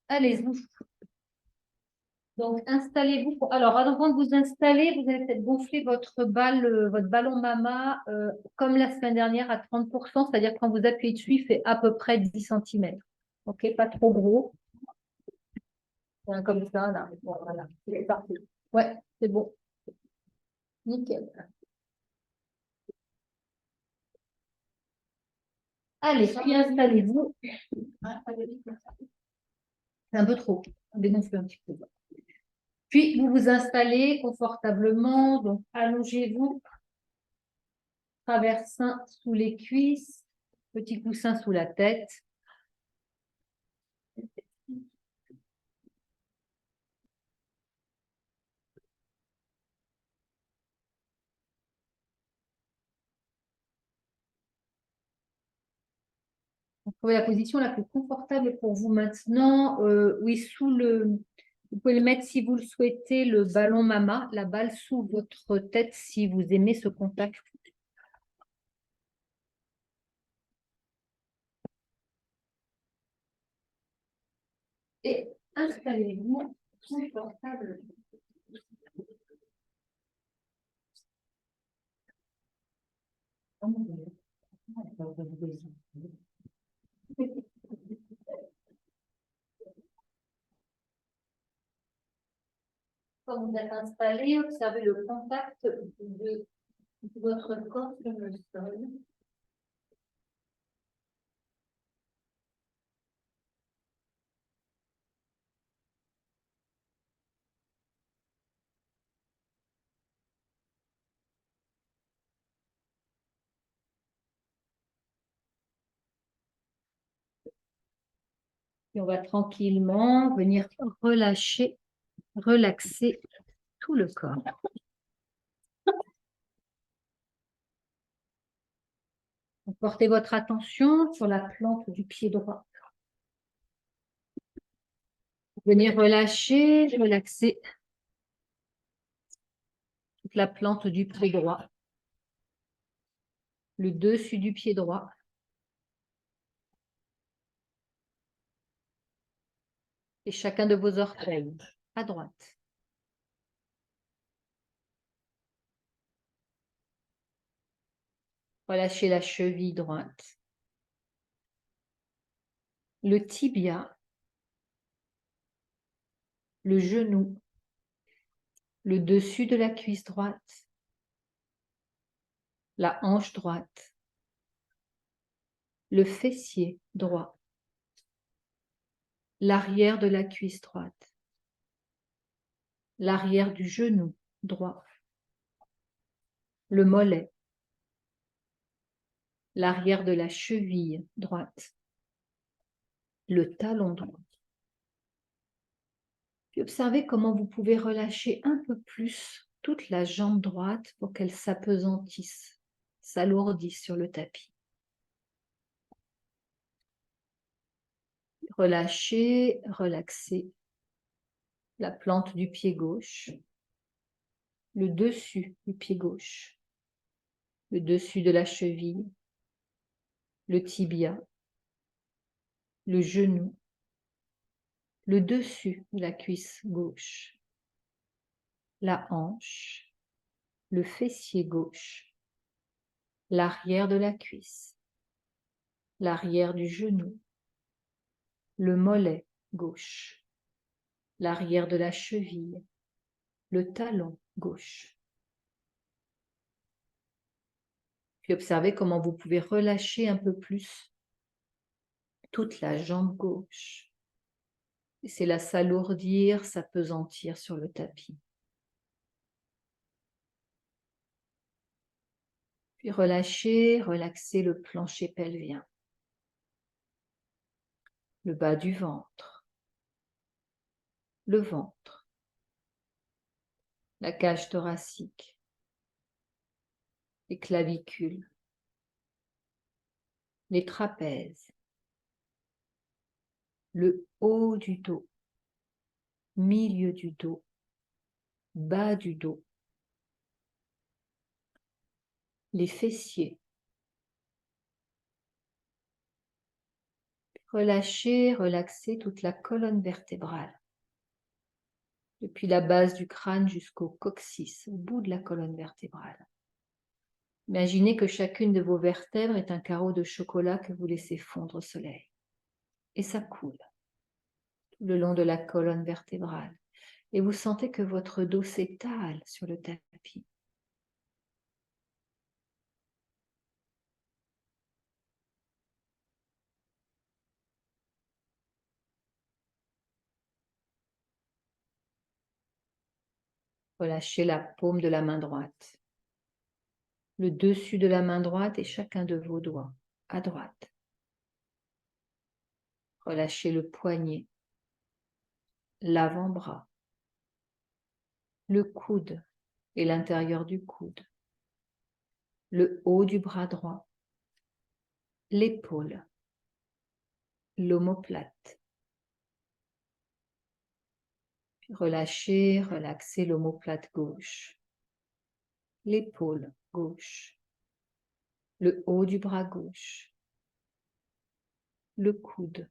Allez-y. Donc, installez-vous. Alors, avant de vous installer, vous allez peut-être gonfler votre ballon mama comme la semaine dernière à 30%, c'est-à-dire que quand vous appuyez dessus, il fait à peu près 10 cm. OK, pas trop gros. Comme ça, là. Bon, voilà, c'est parfait. Ouais, c'est bon. Nickel. Allez, puis installez-vous. C'est un peu trop. Dégonflez un petit peu. Puis, vous vous installez confortablement. Donc, allongez-vous. Traversin sous les cuisses. Petit coussin sous la tête. Trouvez la position la plus confortable pour vous maintenant. Oui, vous pouvez le mettre si vous le souhaitez, le ballon mama, la balle sous votre tête si vous aimez ce contact. Et installez-vous confortable. Quand vous êtes installé, observez le contact de votre corps sur le sol. Et on va tranquillement venir relâcher, relaxer tout le corps. Portez votre attention sur la plante du pied droit. Venez relâcher, relaxer toute la plante du pied droit, le dessus du pied droit, et chacun de vos orteils à droite. Relâchez la cheville droite, le tibia, le genou, le dessus de la cuisse droite, la hanche droite, le fessier droit, l'arrière de la cuisse droite, l'arrière du genou droit, le mollet, l'arrière de la cheville droite, le talon droit. Puis observez comment vous pouvez relâcher un peu plus toute la jambe droite pour qu'elle s'apesantisse, s'alourdisse sur le tapis. Relâchez, relaxez la plante du pied gauche, le dessus du pied gauche, le dessus de la cheville, le tibia, le genou, le dessus de la cuisse gauche, la hanche, le fessier gauche, l'arrière de la cuisse, l'arrière du genou, le mollet gauche, l'arrière de la cheville, le talon gauche. Puis observez comment vous pouvez relâcher un peu plus toute la jambe gauche. Laissez-la s'alourdir, s'apesantir sur le tapis. Puis relâchez, relaxez le plancher pelvien, le bas du ventre, le ventre, la cage thoracique, les clavicules, les trapèzes, le haut du dos, milieu du dos, bas du dos, les fessiers, Relâchez, relaxez toute la colonne vertébrale. Depuis la base du crâne jusqu'au coccyx, au bout de la colonne vertébrale. Imaginez que chacune de vos vertèbres est un carreau de chocolat que vous laissez fondre au soleil. Et ça coule tout le long de la colonne vertébrale. Et vous sentez que votre dos s'étale sur le tapis. Relâchez la paume de la main droite, le dessus de la main droite et chacun de vos doigts à droite. Relâchez le poignet, l'avant-bras, le coude et l'intérieur du coude, le haut du bras droit, l'épaule, l'omoplate. Puis relâchez, relaxez l'omoplate gauche, l'épaule gauche, le haut du bras gauche, le coude,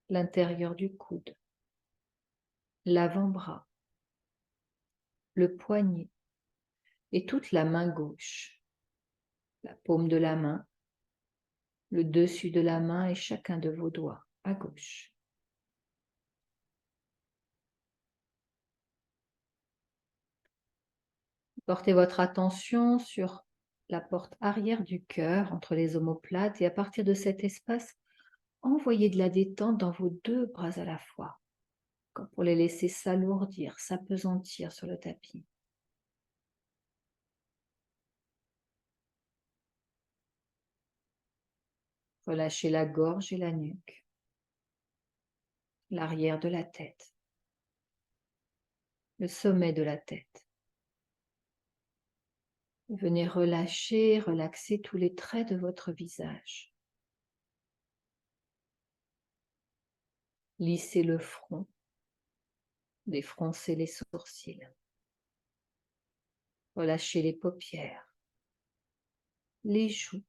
l'intérieur du coude, l'avant-bras, le poignet et toute la main gauche, la paume de la main, le dessus de la main et chacun de vos doigts à gauche. Portez votre attention sur la porte arrière du cœur entre les omoplates et à partir de cet espace, envoyez de la détente dans vos deux bras à la fois, comme pour les laisser s'alourdir, s'apesantir sur le tapis. Relâchez la gorge et la nuque, l'arrière de la tête, le sommet de la tête. Venez relâcher, relaxer tous les traits de votre visage. Lissez le front, défroncez les sourcils. Relâchez les paupières, les joues,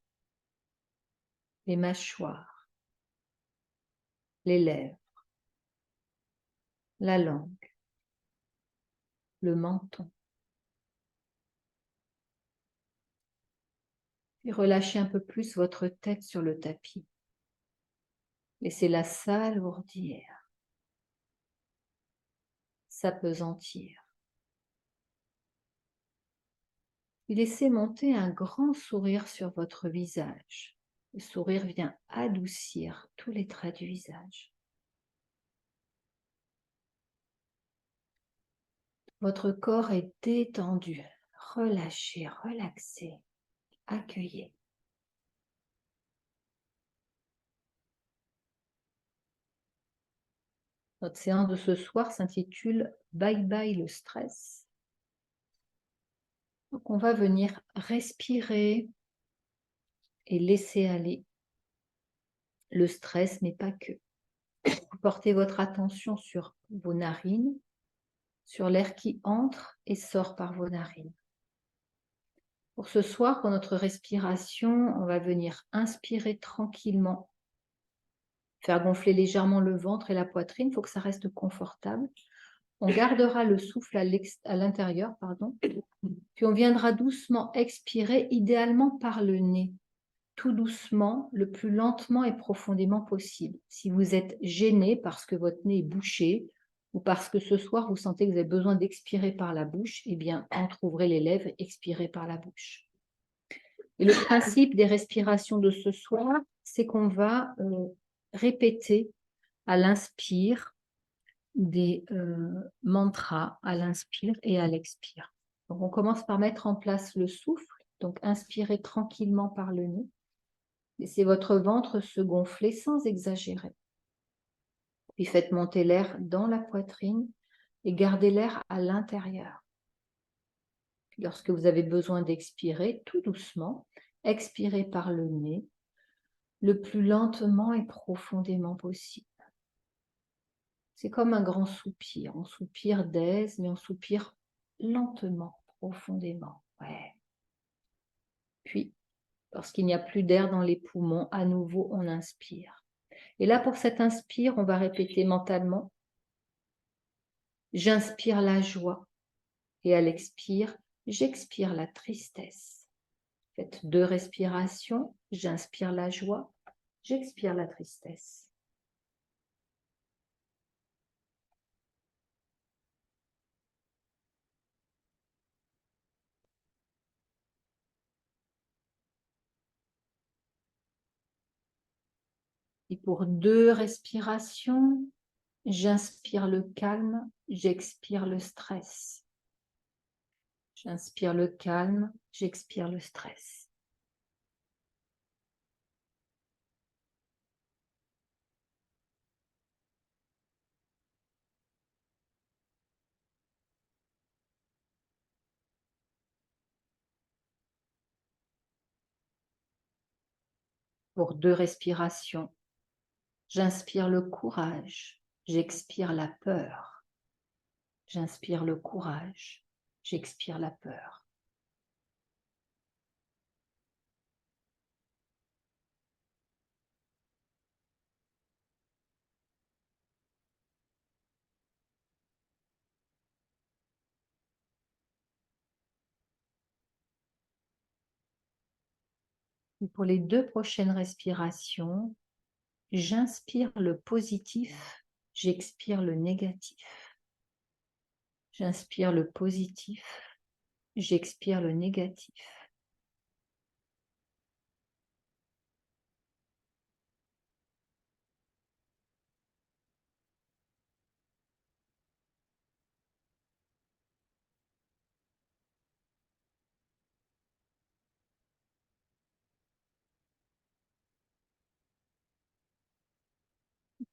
les mâchoires, les lèvres, la langue, le menton. Puis relâchez un peu plus votre tête sur le tapis. Laissez-la s'alourdir, s'apesantir. Puis laissez monter un grand sourire sur votre visage. Le sourire vient adoucir tous les traits du visage. Votre corps est détendu. Relâchez, relaxez, accueillez. Notre séance de ce soir s'intitule « Bye bye le stress ». Donc on va venir respirer et laisser aller le stress, mais pas que. Vous portez votre attention sur vos narines, sur l'air qui entre et sort par vos narines. Pour ce soir, pour notre respiration, on va venir inspirer tranquillement, faire gonfler légèrement le ventre et la poitrine, il faut que ça reste confortable. On gardera le souffle à l'intérieur, puis on viendra doucement expirer, idéalement par le nez, tout doucement, le plus lentement et profondément possible. Si vous êtes gêné parce que votre nez est bouché ou parce que ce soir vous sentez que vous avez besoin d'expirer par la bouche, eh bien, entrouvrez les lèvres et expirez par la bouche. Et le principe des respirations de ce soir, c'est qu'on va répéter à l'inspire des mantras à l'inspire et à l'expire. Donc, on commence par mettre en place le souffle. Donc, inspirez tranquillement par le nez. Laissez votre ventre se gonfler sans exagérer. Puis faites monter l'air dans la poitrine et gardez l'air à l'intérieur. Puis lorsque vous avez besoin d'expirer, tout doucement, expirez par le nez, le plus lentement et profondément possible. C'est comme un grand soupir. On soupire d'aise, mais on soupire lentement, profondément. Ouais. Puis, lorsqu'il n'y a plus d'air dans les poumons, à nouveau, on inspire. Et là, pour cette inspire, on va répéter mentalement. J'inspire la joie. Et à l'expire, j'expire la tristesse. Faites 2 respirations. J'inspire la joie. J'expire la tristesse. Et pour 2 respirations, j'inspire le calme, j'expire le stress. J'inspire le calme, j'expire le stress. Pour 2 respirations, j'inspire le courage, j'expire la peur. J'inspire le courage, j'expire la peur. Et pour les 2 prochaines respirations, j'inspire le positif, j'expire le négatif. J'inspire le positif, j'expire le négatif.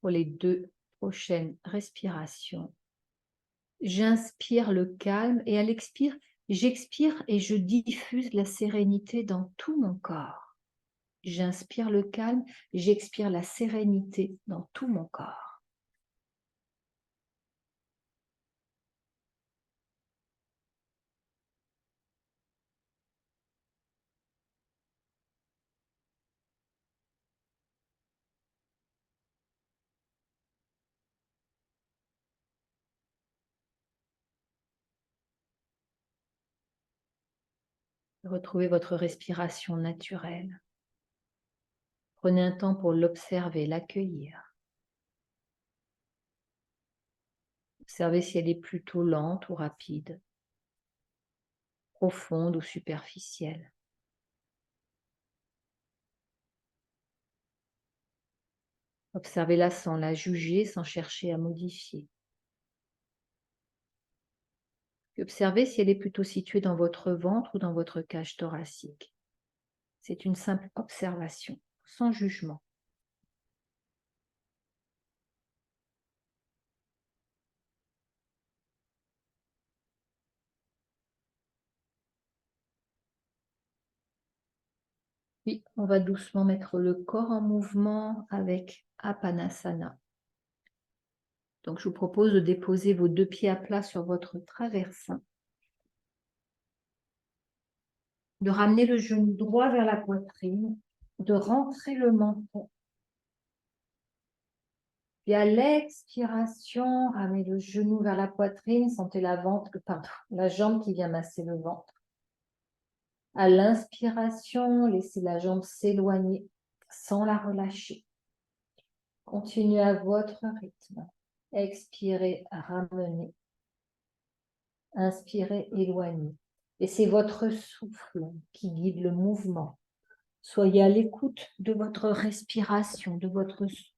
Pour les 2 prochaines respirations, j'inspire le calme et à l'expire, j'expire et je diffuse la sérénité dans tout mon corps. J'inspire le calme, j'expire la sérénité dans tout mon corps. Retrouvez votre respiration naturelle. Prenez un temps pour l'observer, l'accueillir. Observez si elle est plutôt lente ou rapide, profonde ou superficielle. Observez-la sans la juger, sans chercher à modifier. Puis observez si elle est plutôt située dans votre ventre ou dans votre cage thoracique. C'est une simple observation, sans jugement. Puis, on va doucement mettre le corps en mouvement avec Apanasana. Donc, je vous propose de déposer vos 2 pieds à plat sur votre traversin. De ramener le genou droit vers la poitrine, de rentrer le menton. Puis à l'expiration, ramenez le genou vers la poitrine, sentez la jambe qui vient masser le ventre. À l'inspiration, laissez la jambe s'éloigner sans la relâcher. Continuez à votre rythme. Expirez, ramenez. Inspirez, éloignez. Et c'est votre souffle qui guide le mouvement. Soyez à l'écoute de votre respiration, de votre souffle.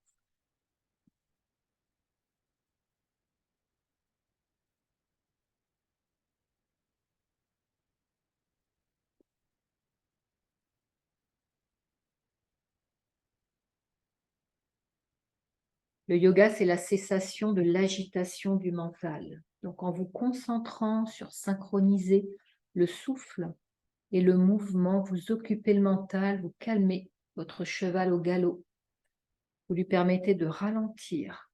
Le yoga, c'est la cessation de l'agitation du mental. Donc, en vous concentrant sur synchroniser le souffle et le mouvement, vous occupez le mental, vous calmez votre cheval au galop. Vous lui permettez de ralentir.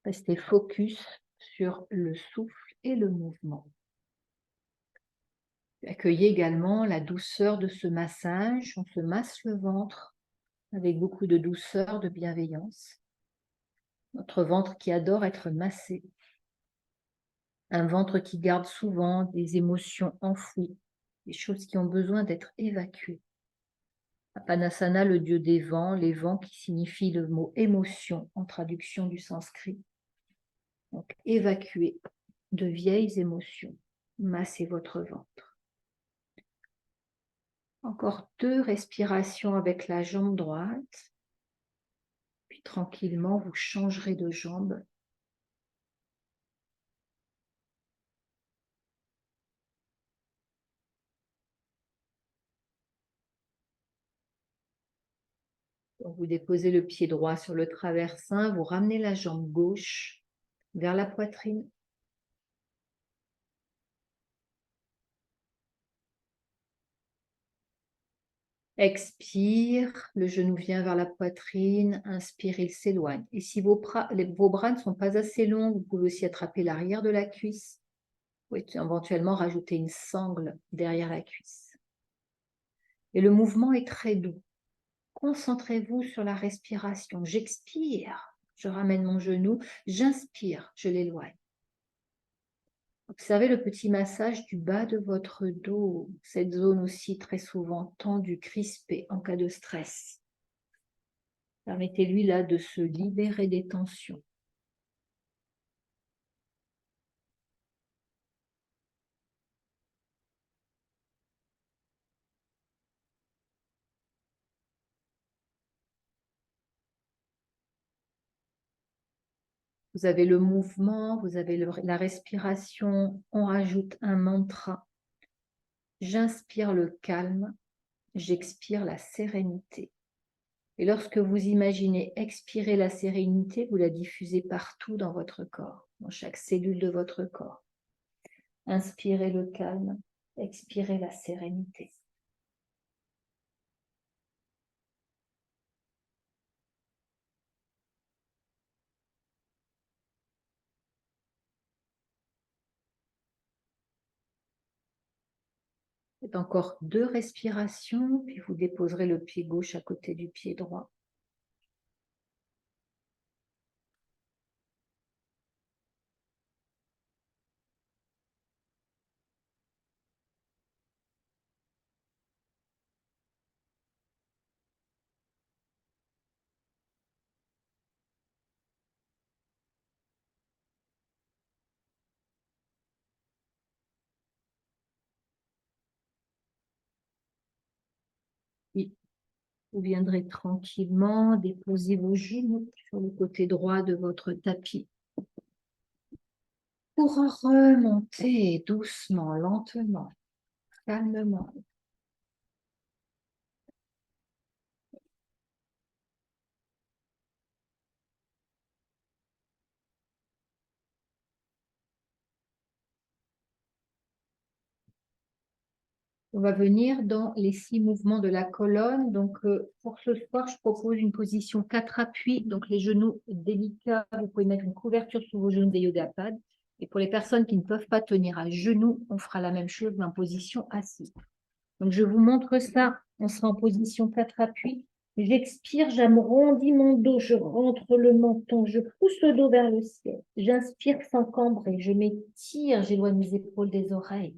Restez focus sur le souffle et le mouvement. Accueillez également la douceur de ce massage. On se masse le ventre avec beaucoup de douceur, de bienveillance. Notre ventre qui adore être massé. Un ventre qui garde souvent des émotions enfouies, des choses qui ont besoin d'être évacuées. Apanasana, le dieu des vents, les vents qui signifie le mot émotion en traduction du sanskrit. Donc, évacuez de vieilles émotions. Massez votre ventre. Encore 2 respirations avec la jambe droite. Puis tranquillement, vous changerez de jambe. Donc, vous déposez le pied droit sur le traversin, vous ramenez la jambe gauche vers la poitrine. Expire, le genou vient vers la poitrine, inspire, il s'éloigne. Et si vos bras ne sont pas assez longs, vous pouvez aussi attraper l'arrière de la cuisse. Vous pouvez éventuellement rajouter une sangle derrière la cuisse. Et le mouvement est très doux. Concentrez-vous sur la respiration. J'expire, je ramène mon genou. J'inspire, je l'éloigne. Observez le petit massage du bas de votre dos, cette zone aussi très souvent tendue, crispée en cas de stress. Permettez-lui là de se libérer des tensions. Vous avez le mouvement, vous avez la respiration, on rajoute un mantra. J'inspire le calme, j'expire la sérénité. Et lorsque vous imaginez expirer la sérénité, vous la diffusez partout dans votre corps, dans chaque cellule de votre corps. Inspirez le calme, expirez la sérénité. Faites encore 2 respirations, puis vous déposerez le pied gauche à côté du pied droit. Oui. Vous viendrez tranquillement déposer vos genoux sur le côté droit de votre tapis pour remonter doucement, lentement, calmement. On va venir dans les 6 mouvements de la colonne. Donc, pour ce soir, je propose une position 4 appuis. Donc, les genoux délicats, vous pouvez mettre une couverture sur vos genoux des yoga pads. Et pour les personnes qui ne peuvent pas tenir à genoux, on fera la même chose mais en position assise. Donc, je vous montre ça. On sera en position 4 appuis. J'expire, j'arrondis mon dos, je rentre le menton, je pousse le dos vers le ciel. J'inspire sans cambrer, je m'étire, j'éloigne mes épaules des oreilles.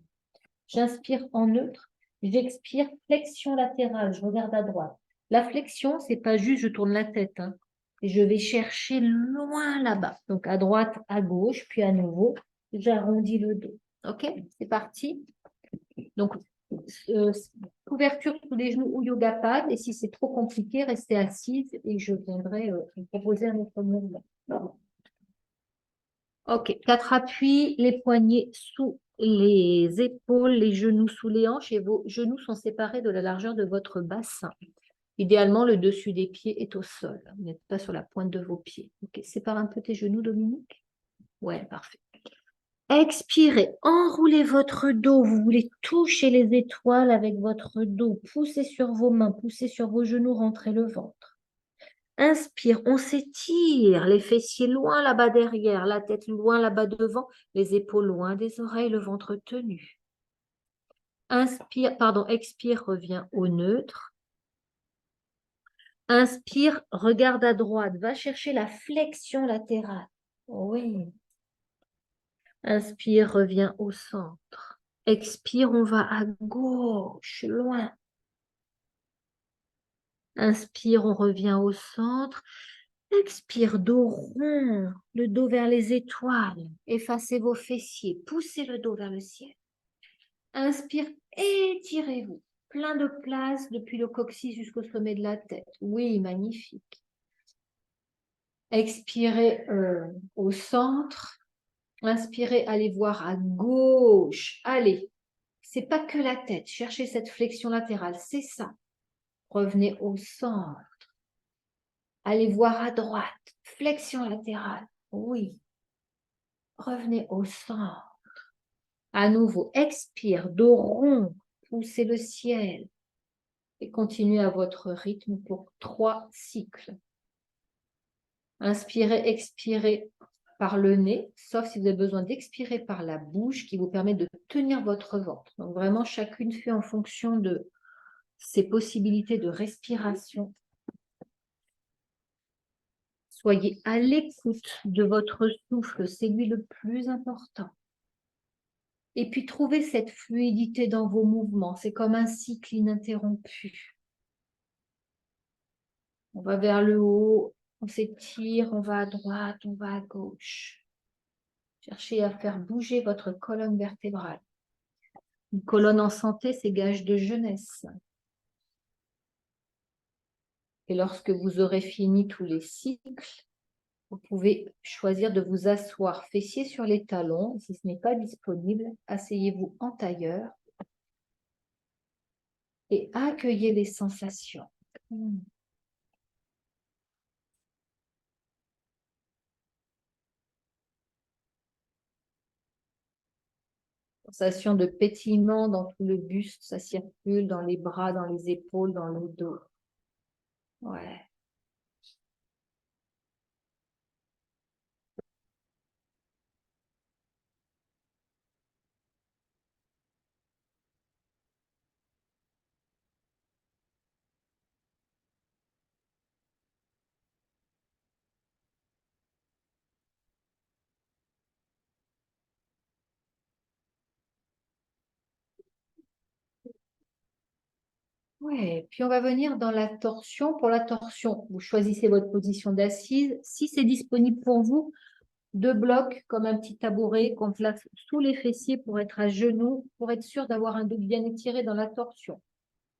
J'inspire en neutre, j'expire, flexion latérale, je regarde à droite. La flexion, c'est pas juste je tourne la tête, hein, et je vais chercher loin là-bas. Donc à droite, à gauche, puis à nouveau, j'arrondis le dos. Ok, c'est parti. Donc, couverture sous les genoux ou yoga pad, et si c'est trop compliqué, restez assise et je viendrai vous proposer un autre mouvement. Ok, 4 appuis, les poignets sous les épaules, les genoux sous les hanches et vos genoux sont séparés de la largeur de votre bassin. Idéalement, le dessus des pieds est au sol. Vous n'êtes pas sur la pointe de vos pieds. Ok, sépare un peu tes genoux, Dominique. Ouais, parfait. Expirez, enroulez votre dos. Vous voulez toucher les étoiles avec votre dos. Poussez sur vos mains, poussez sur vos genoux, rentrez le ventre. Inspire, on s'étire, les fessiers loin là-bas derrière, la tête loin là-bas devant, les épaules loin des oreilles, le ventre tenu. Inspire, pardon, expire, reviens au neutre. Inspire, regarde à droite, va chercher la flexion latérale. Oui. Inspire, reviens au centre. Expire, on va à gauche, loin. Inspire, on revient au centre. Expire, dos rond, le dos vers les étoiles. Effacez vos fessiers, poussez le dos vers le ciel. Inspire, étirez-vous. Plein de place depuis le coccyx jusqu'au sommet de la tête. Oui, magnifique. Expirez au centre. Inspirez, allez voir à gauche. Allez, c'est pas que la tête. Cherchez cette flexion latérale, c'est ça. Revenez au centre. Allez voir à droite. Flexion latérale. Oui. Revenez au centre. À nouveau, expire, dos rond. Poussez le ciel. Et continuez à votre rythme pour 3 cycles. Inspirez, expirez par le nez, sauf si vous avez besoin d'expirer par la bouche qui vous permet de tenir votre ventre. Donc vraiment, chacune fait en fonction de ses possibilités de respiration. Soyez à l'écoute de votre souffle, c'est lui le plus important. Et puis, trouvez cette fluidité dans vos mouvements. C'est comme un cycle ininterrompu. On va vers le haut, on s'étire, on va à droite, on va à gauche. Cherchez à faire bouger votre colonne vertébrale. Une colonne en santé, c'est gage de jeunesse. Et lorsque vous aurez fini tous les cycles, vous pouvez choisir de vous asseoir fessiers sur les talons. Si ce n'est pas disponible, asseyez-vous en tailleur et accueillez les sensations. Sensation de pétillement dans tout le buste, ça circule dans les bras, dans les épaules, dans le dos. Ouais. Ouais, puis on va venir dans la torsion. Pour la torsion, vous choisissez votre position d'assise. Si c'est disponible pour vous, 2 blocs comme un petit tabouret qu'on place sous les fessiers pour être à genoux, pour être sûr d'avoir un dos bien étiré dans la torsion.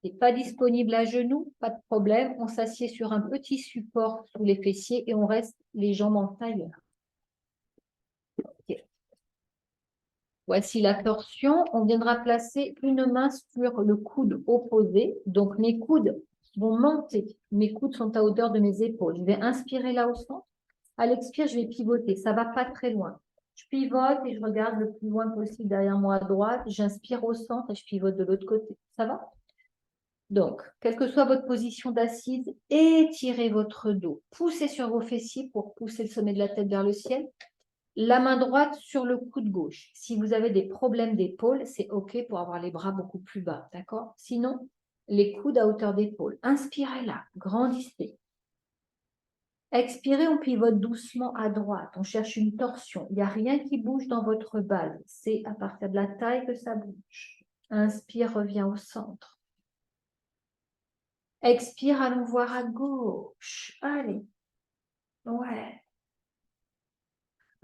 C'est pas disponible à genoux, pas de problème. On s'assied sur un petit support sous les fessiers et on reste les jambes en tailleur. Okay. Voici la torsion. On viendra placer une main sur le coude opposé. Donc, mes coudes vont monter. Mes coudes sont à hauteur de mes épaules. Je vais inspirer là au centre. À l'expire, je vais pivoter. Ça ne va pas très loin. Je pivote et je regarde le plus loin possible derrière moi à droite. J'inspire au centre et je pivote de l'autre côté. Ça va? Donc, quelle que soit votre position d'assise, étirez votre dos. Poussez sur vos fessiers pour pousser le sommet de la tête vers le ciel. La main droite sur le coude gauche. Si vous avez des problèmes d'épaule, c'est OK pour avoir les bras beaucoup plus bas, d'accord? Sinon, les coudes à hauteur d'épaule. Inspirez là, grandissez. Expirez, on pivote doucement à droite. On cherche une torsion. Il n'y a rien qui bouge dans votre base. C'est à partir de la taille que ça bouge. Inspire, reviens au centre. Expire, allons voir à gauche. Allez. Ouais.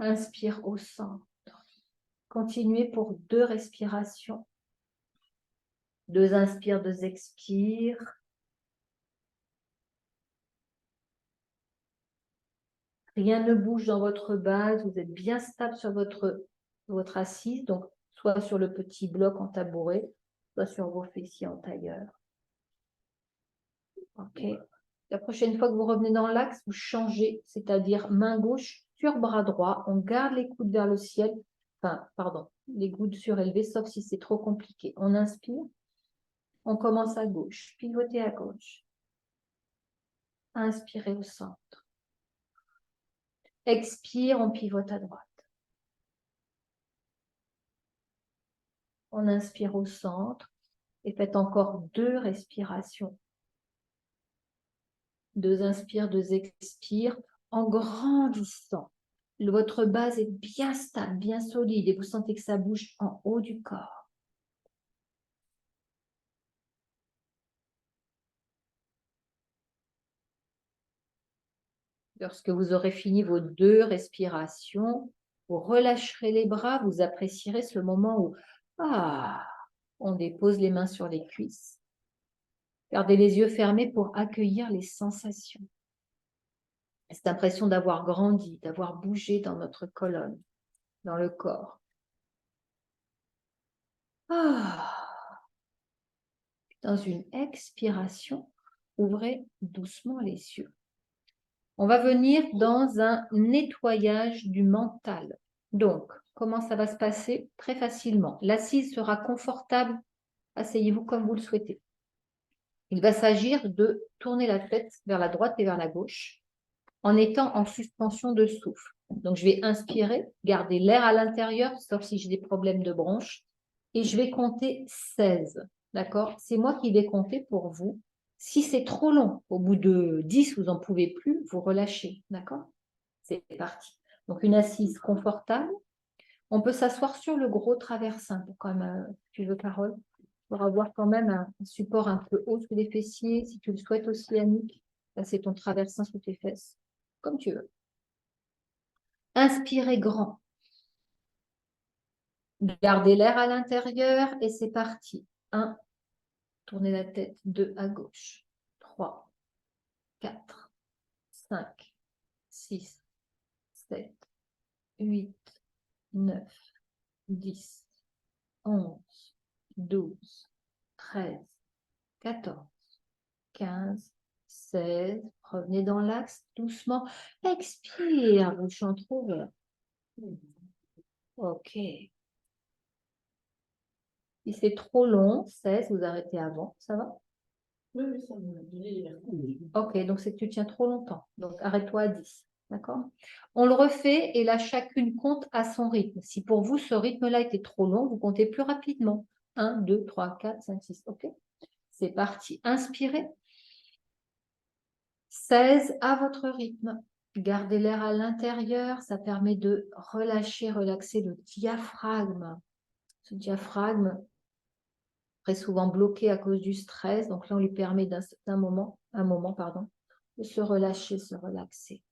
Inspire au centre. Continuez pour 2 respirations. 2 inspires, 2 expires. Rien ne bouge dans votre base. Vous êtes bien stable sur votre assise. Donc, soit sur le petit bloc en tabouret, soit sur vos fessiers en tailleur. OK. La prochaine fois que vous revenez dans l'axe, vous changez, c'est-à-dire main gauche sur bras droit. On garde les coudes vers le ciel. Enfin, pardon, les coudes surélevés, sauf si c'est trop compliqué. On inspire. On commence à gauche. Pivotez à gauche. Inspirez au centre. Expire, on pivote à droite. On inspire au centre. Et faites encore 2 respirations. 2 inspires, 2 expires, en grandissant. Votre base est bien stable, bien solide et vous sentez que ça bouge en haut du corps. Lorsque vous aurez fini vos 2 respirations, vous relâcherez les bras, vous apprécierez ce moment où on dépose les mains sur les cuisses. Gardez les yeux fermés pour accueillir les sensations. Cette impression d'avoir grandi, d'avoir bougé dans notre colonne, dans le corps. Dans une expiration, ouvrez doucement les yeux. On va venir dans un nettoyage du mental. Donc, comment ça va se passer? Très facilement. L'assise sera confortable. Asseyez-vous comme vous le souhaitez. Il va s'agir de tourner la tête vers la droite et vers la gauche en étant en suspension de souffle. Donc, je vais inspirer, garder l'air à l'intérieur, sauf si j'ai des problèmes de bronches, et je vais compter 16. D'accord? C'est moi qui vais compter pour vous. Si c'est trop long, au bout de 10, vous n'en pouvez plus, vous relâchez. D'accord? C'est parti. Donc, une assise confortable. On peut s'asseoir sur le gros traversin, comme tu veux, Carole, pour avoir quand même un support un peu haut sous les fessiers. Si tu le souhaites aussi, Annick, là, c'est ton traversin sous tes fesses. Comme tu veux. Inspirez grand. Gardez l'air à l'intérieur et c'est parti. 1, tournez la tête. 2 à gauche. 3, 4, 5, 6, 7, 8, 9, 10, 11, 12, 13, 14, 15, 16. Revenez dans l'axe doucement. Expire, bouche entrouverte. Ok. Si c'est trop long, 16, vous arrêtez avant, ça va? Oui, ça me... Ok, donc c'est que tu tiens trop longtemps. Donc arrête-toi à 10. D'accord? On le refait et là, chacune compte à son rythme. Si pour vous, ce rythme-là était trop long, vous comptez plus rapidement. 1, 2, 3, 4, 5, 6. Ok? C'est parti. Inspirez. 16 à votre rythme. Gardez l'air à l'intérieur. Ça permet de relâcher, relaxer le diaphragme. Ce diaphragme, très souvent bloqué à cause du stress. Donc là, on lui permet d'un moment, de se relâcher, se relaxer.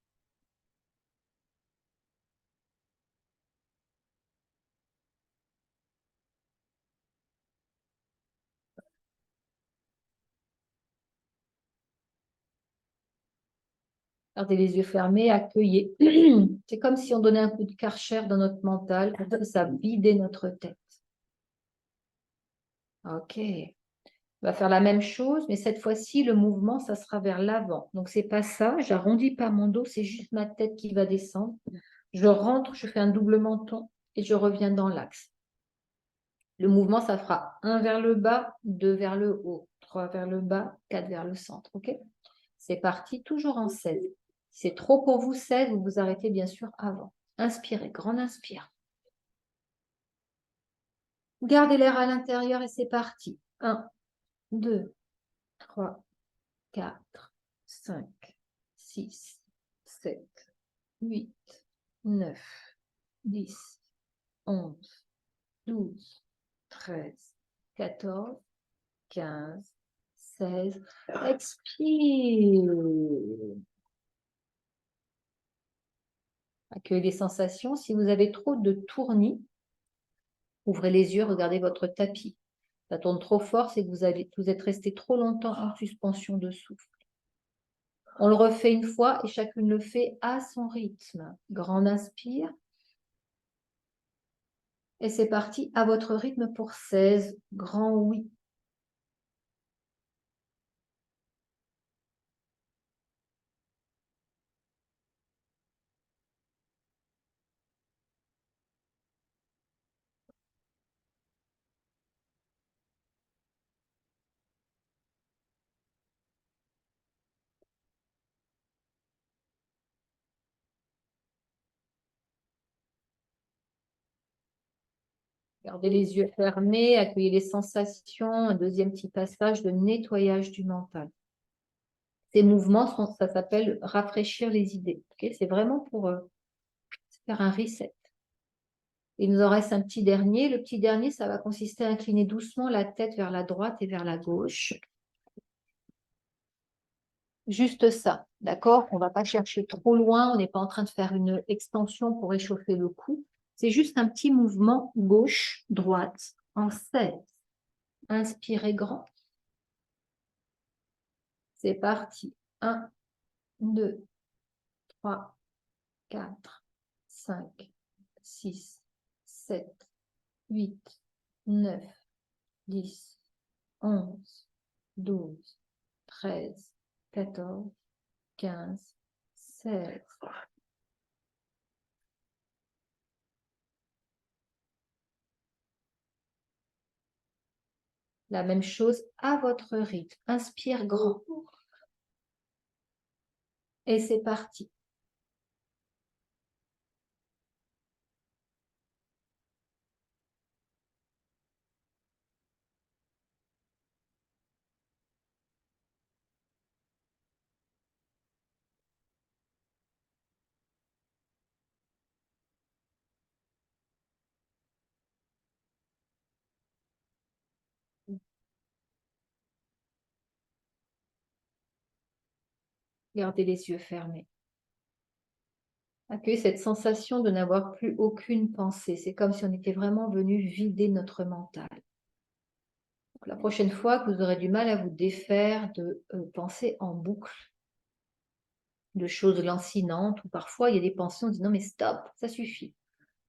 Gardez les yeux fermés, accueillez. C'est comme si on donnait un coup de Karcher dans notre mental, ça vidait notre tête. Ok. On va faire la même chose, mais cette fois-ci, le mouvement, ça sera vers l'avant. Donc, c'est pas ça, j'arrondis pas mon dos, c'est juste ma tête qui va descendre. Je rentre, je fais un double menton et je reviens dans l'axe. Le mouvement, ça fera 1 vers le bas, 2 vers le haut, 3 vers le bas, 4 vers le centre. Ok? C'est parti, toujours en 16. Si c'est trop pour vous, 16, vous vous arrêtez bien sûr avant. Inspirez, grand inspire. Gardez l'air à l'intérieur et c'est parti. 1, 2, 3, 4, 5, 6, 7, 8, 9, 10, 11, 12, 13, 14, 15, 16. Expire. Accueillez les sensations. Si vous avez trop de tournis, ouvrez les yeux, regardez votre tapis. Ça tourne trop fort, c'est que vous êtes resté trop longtemps en suspension de souffle. On le refait une fois et chacune le fait à son rythme. Grand inspire. Et c'est parti à votre rythme pour 16. Grand oui. Gardez les yeux fermés, accueillez les sensations. Un deuxième petit passage de nettoyage du mental. Ces mouvements, ça s'appelle rafraîchir les idées. Okay, c'est vraiment pour faire un reset. Il nous en reste un petit dernier. Le petit dernier, ça va consister à incliner doucement la tête vers la droite et vers la gauche. Juste ça, d'accord? On ne va pas chercher trop loin. On n'est pas en train de faire une extension pour réchauffer le cou. C'est juste un petit mouvement gauche-droite en 16. Inspirez grand. C'est parti. 1, 2, 3, 4, 5, 6, 7, 8, 9, 10, 11, 12, 13, 14, 15, 16. La même chose à votre rythme. Inspire grand. Et c'est parti. Gardez les yeux fermés. Accueillez cette sensation de n'avoir plus aucune pensée. C'est comme si on était vraiment venu vider notre mental. Donc, la prochaine fois que vous aurez du mal à vous défaire de penser en boucle, de choses lancinantes, ou parfois il y a des pensées, on dit non mais stop, ça suffit.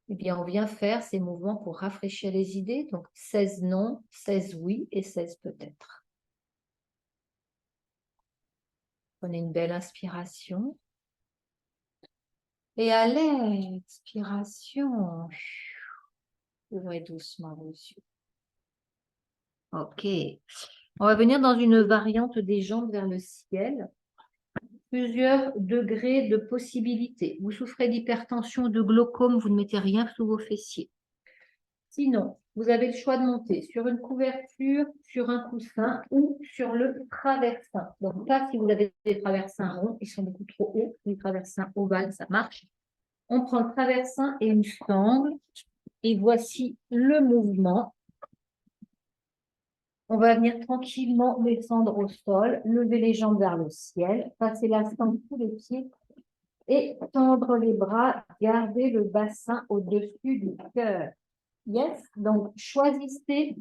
Eh bien, on vient faire ces mouvements pour rafraîchir les idées. Donc, 16 non, 16 oui et 16 peut-être. Prenez une belle inspiration. Et à l'expiration, ouvrez doucement vos yeux. Ok. On va venir dans une variante des jambes vers le ciel. Plusieurs degrés de possibilités. Vous souffrez d'hypertension ou de glaucome, vous ne mettez rien sous vos fessiers. Sinon, vous avez le choix de monter sur une couverture, sur un coussin ou sur le traversin. Donc là, si vous avez des traversins ronds, ils sont beaucoup trop hauts. Les traversins ovales, ça marche. On prend le traversin et une sangle. Et voici le mouvement. On va venir tranquillement descendre au sol, lever les jambes vers le ciel, passer la sangle sous les pieds et tendre les bras, garder le bassin au-dessus du cœur. Yes, donc choisissez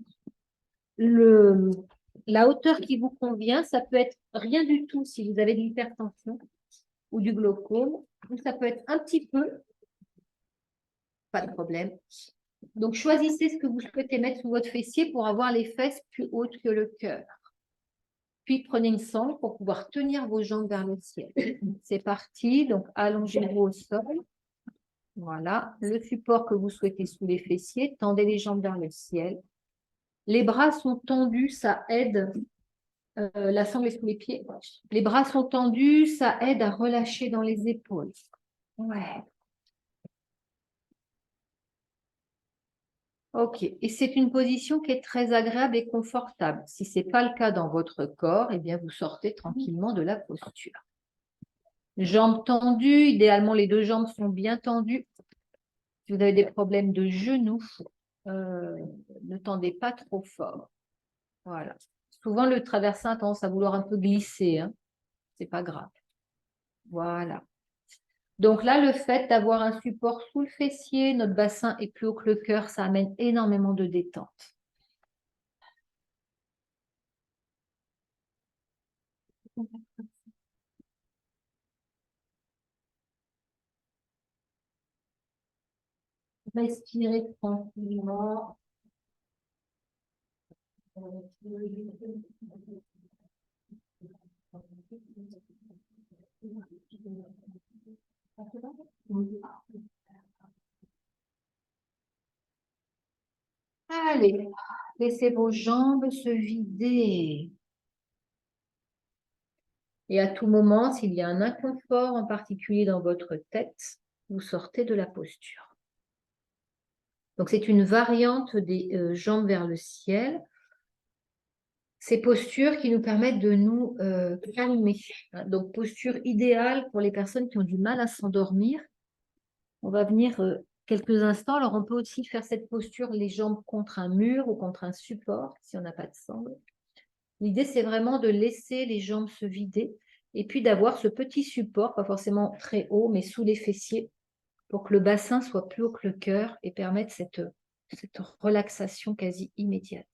la hauteur qui vous convient. Ça peut être rien du tout si vous avez de l'hypertension ou du glaucome, ou ça peut être un petit peu, pas de problème. Donc choisissez ce que vous souhaitez mettre sous votre fessier pour avoir les fesses plus hautes que le cœur. Puis prenez une sangle pour pouvoir tenir vos jambes vers le ciel. C'est parti, donc allongez-vous au sol. Voilà, le support que vous souhaitez sous les fessiers, tendez les jambes vers le ciel. Les bras sont tendus, ça aide. La sangle est sous les pieds. Les bras sont tendus, ça aide à relâcher dans les épaules. Ouais. Ok, et c'est une position qui est très agréable et confortable. Si ce n'est pas le cas dans votre corps, eh bien vous sortez tranquillement de la posture. Jambes tendues, idéalement les deux jambes sont bien tendues. Si vous avez des problèmes de genoux, ne tendez pas trop fort. Voilà. Souvent, le traversin a tendance à vouloir un peu glisser. Hein. Ce n'est pas grave. Voilà. Donc là, le fait d'avoir un support sous le fessier, notre bassin est plus haut que le cœur, ça amène énormément de détente. Respirez tranquillement. Allez, laissez vos jambes se vider. Et à tout moment, s'il y a un inconfort en particulier dans votre tête, vous sortez de la posture. Donc, c'est une variante des jambes vers le ciel. Ces postures qui nous permettent de nous calmer. Donc, posture idéale pour les personnes qui ont du mal à s'endormir. On va venir quelques instants. Alors, on peut aussi faire cette posture, les jambes contre un mur ou contre un support, si on n'a pas de sangle. L'idée, c'est vraiment de laisser les jambes se vider et puis d'avoir ce petit support, pas forcément très haut, mais sous les fessiers, pour que le bassin soit plus haut que le cœur et permettre cette relaxation quasi immédiate.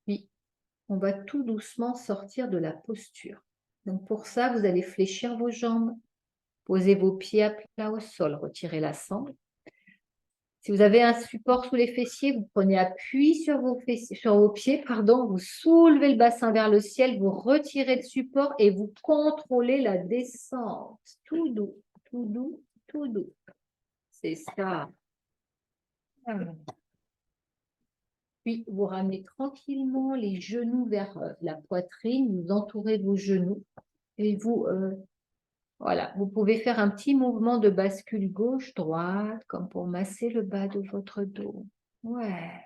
Puis, on va tout doucement sortir de la posture. Donc pour ça, vous allez fléchir vos jambes, poser vos pieds à plat au sol, retirez la sangle. Si vous avez un support sous les fessiers, vous prenez appui sur vos pieds, vous soulevez le bassin vers le ciel, vous retirez le support et vous contrôlez la descente. Tout doux, tout doux, tout doux. C'est ça. Puis, vous ramenez tranquillement les genoux vers la poitrine, vous entourez vos genoux et voilà, vous pouvez faire un petit mouvement de bascule gauche-droite, comme pour masser le bas de votre dos. Ouais.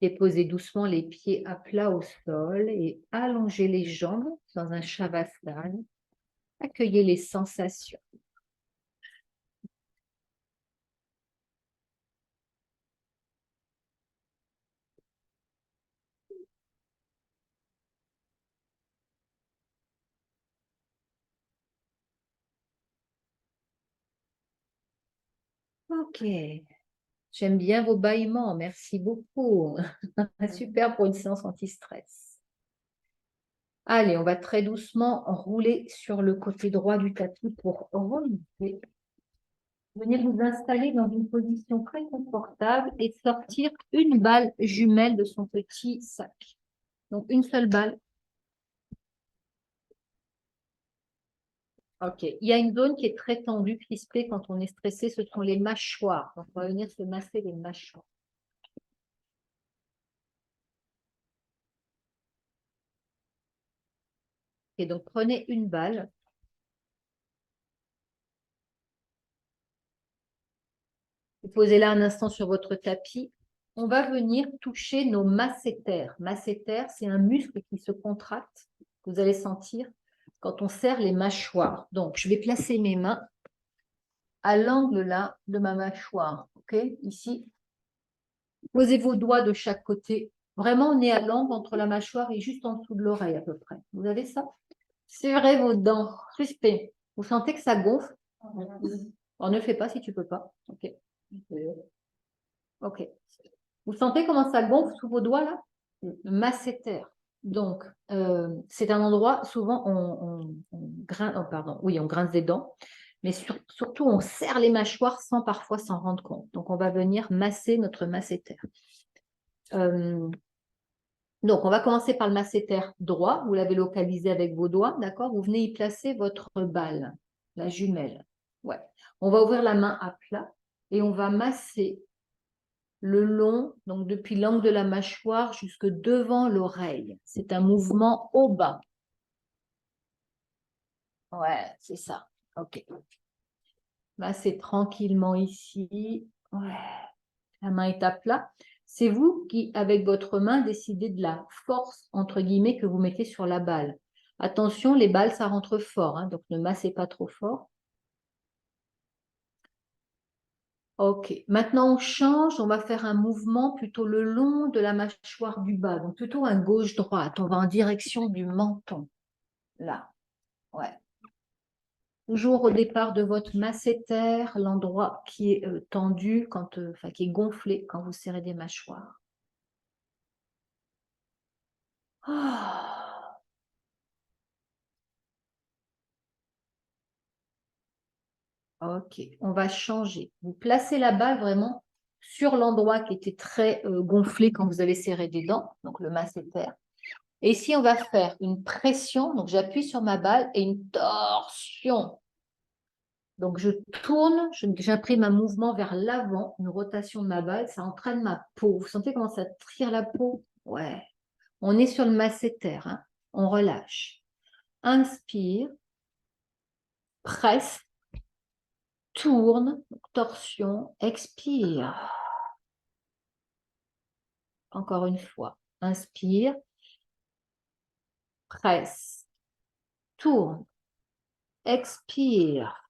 Déposez doucement les pieds à plat au sol et allongez les jambes dans un shavasana. Accueillez les sensations. Ok. J'aime bien vos bâillements. Merci beaucoup. Super pour une séance anti-stress. Allez, on va très doucement rouler sur le côté droit du tapis pour remonter. Venir vous installer dans une position très confortable et sortir une balle jumelle de son petit sac. Donc, une seule balle. Ok. Il y a une zone qui est très tendue, crispée quand on est stressé, ce sont les mâchoires. Donc, on va venir se masser les mâchoires. Et donc, prenez une balle. Posez-la un instant sur votre tapis. On va venir toucher nos masséters. Masséters, c'est un muscle qui se contracte. Vous allez sentir quand on serre les mâchoires. Donc, je vais placer mes mains à l'angle là de ma mâchoire. Ok, ici. Posez vos doigts de chaque côté. Vraiment, on est à l'angle entre la mâchoire et juste en dessous de l'oreille à peu près. Vous avez ça? Serrez vos dents, crispez. Vous sentez que ça gonfle? On ne le fait pas si tu peux pas. Ok. Ok. Vous sentez comment ça gonfle sous vos doigts là? Le masséter. Donc, c'est un endroit, souvent, on grince, oh, pardon, oui, on grince des dents, mais surtout, on serre les mâchoires sans parfois s'en rendre compte. Donc, on va venir masser notre masséter. Donc, on va commencer par le masséter droit. Vous l'avez localisé avec vos doigts, d'accord? Vous venez y placer votre balle, la jumelle. Ouais. On va ouvrir la main à plat et on va masser le long, donc depuis l'angle de la mâchoire jusque devant l'oreille. C'est un mouvement au bas. Ouais, c'est ça. Ok. Massez tranquillement ici. Ouais. La main est à plat. C'est vous qui, avec votre main, décidez de la force, entre guillemets, que vous mettez sur la balle. Attention, les balles, ça rentre fort, hein, donc ne massez pas trop fort. Ok, maintenant on change, on va faire un mouvement plutôt le long de la mâchoire du bas, donc plutôt un gauche-droite, on va en direction du menton, là, ouais. Toujours au départ de votre masséter, l'endroit qui est tendu, enfin qui est gonflé quand vous serrez des mâchoires. Ah. Ok, on va changer. Vous placez la balle vraiment sur l'endroit qui était très gonflé quand vous avez serré des dents, donc le masséter. Et ici, on va faire une pression, donc j'appuie sur ma balle et une torsion. Donc, je tourne, j'imprime un mouvement vers l'avant, une rotation de ma balle, ça entraîne ma peau. Vous sentez comment ça tire la peau? Ouais. On est sur le masséter, hein. On relâche. Inspire, presse, tourne, torsion, expire. Encore une fois. Inspire, presse, tourne, expire.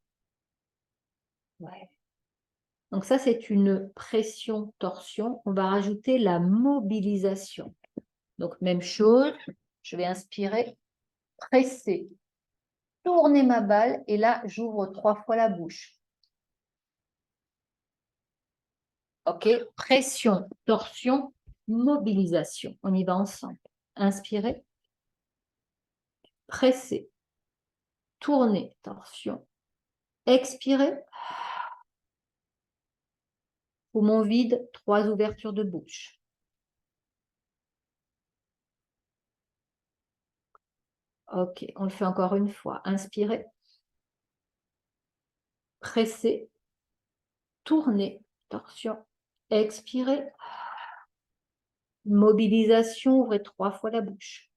Ouais. Donc ça, c'est une pression-torsion. On va rajouter la mobilisation. Donc, même chose, je vais inspirer, presser, tourner ma balle et là, j'ouvre 3 fois la bouche. OK? Pression, torsion, mobilisation. On y va ensemble. Inspirez, presser, tourner, torsion. Expirez. Poumon vide, 3 ouvertures de bouche. OK, on le fait encore une fois. Inspirez, pressez, tournez, torsion. Expirez. Mobilisation, ouvrez 3 fois la bouche.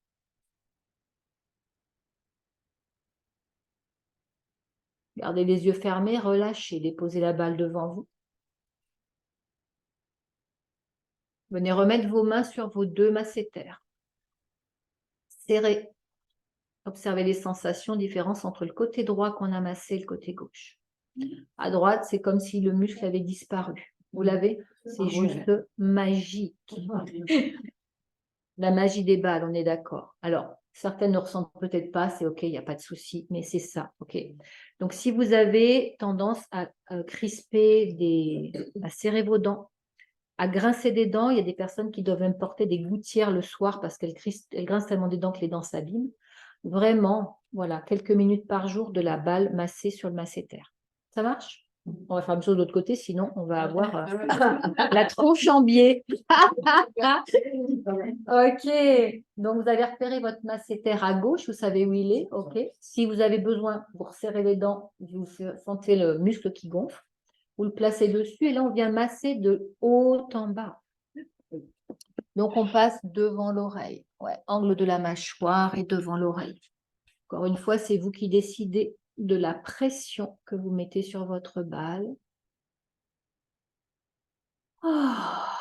Gardez les yeux fermés, relâchez, déposez la balle devant vous. Venez remettre vos mains sur vos 2 masséters. Serrez. Observez les sensations, différence entre le côté droit qu'on a massé et le côté gauche. À droite, c'est comme si le muscle avait disparu. Vous l'avez? C'est juste magique. La magie des balles, on est d'accord. Alors, certaines ne ressentent peut-être pas, c'est OK, il n'y a pas de souci, mais c'est ça, OK. Donc, si vous avez tendance à crisper, à serrer vos dents, à grincer des dents, il y a des personnes qui doivent même porter des gouttières le soir parce qu'elles grincent tellement des dents que les dents s'abîment. Vraiment, voilà, quelques minutes par jour de la balle massée sur le masséter. Ça marche? On va faire la même chose de l'autre côté, sinon on va avoir la tronche en biais. Ok, donc vous avez repéré votre masséter à gauche, vous savez où il est. Ok, si vous avez besoin, vous resserrez les dents, vous sentez le muscle qui gonfle, vous le placez dessus et là on vient masser de haut en bas. Donc on passe devant l'oreille, ouais, angle de la mâchoire et devant l'oreille. Encore une fois, c'est vous qui décidez de la pression que vous mettez sur votre balle. Ah.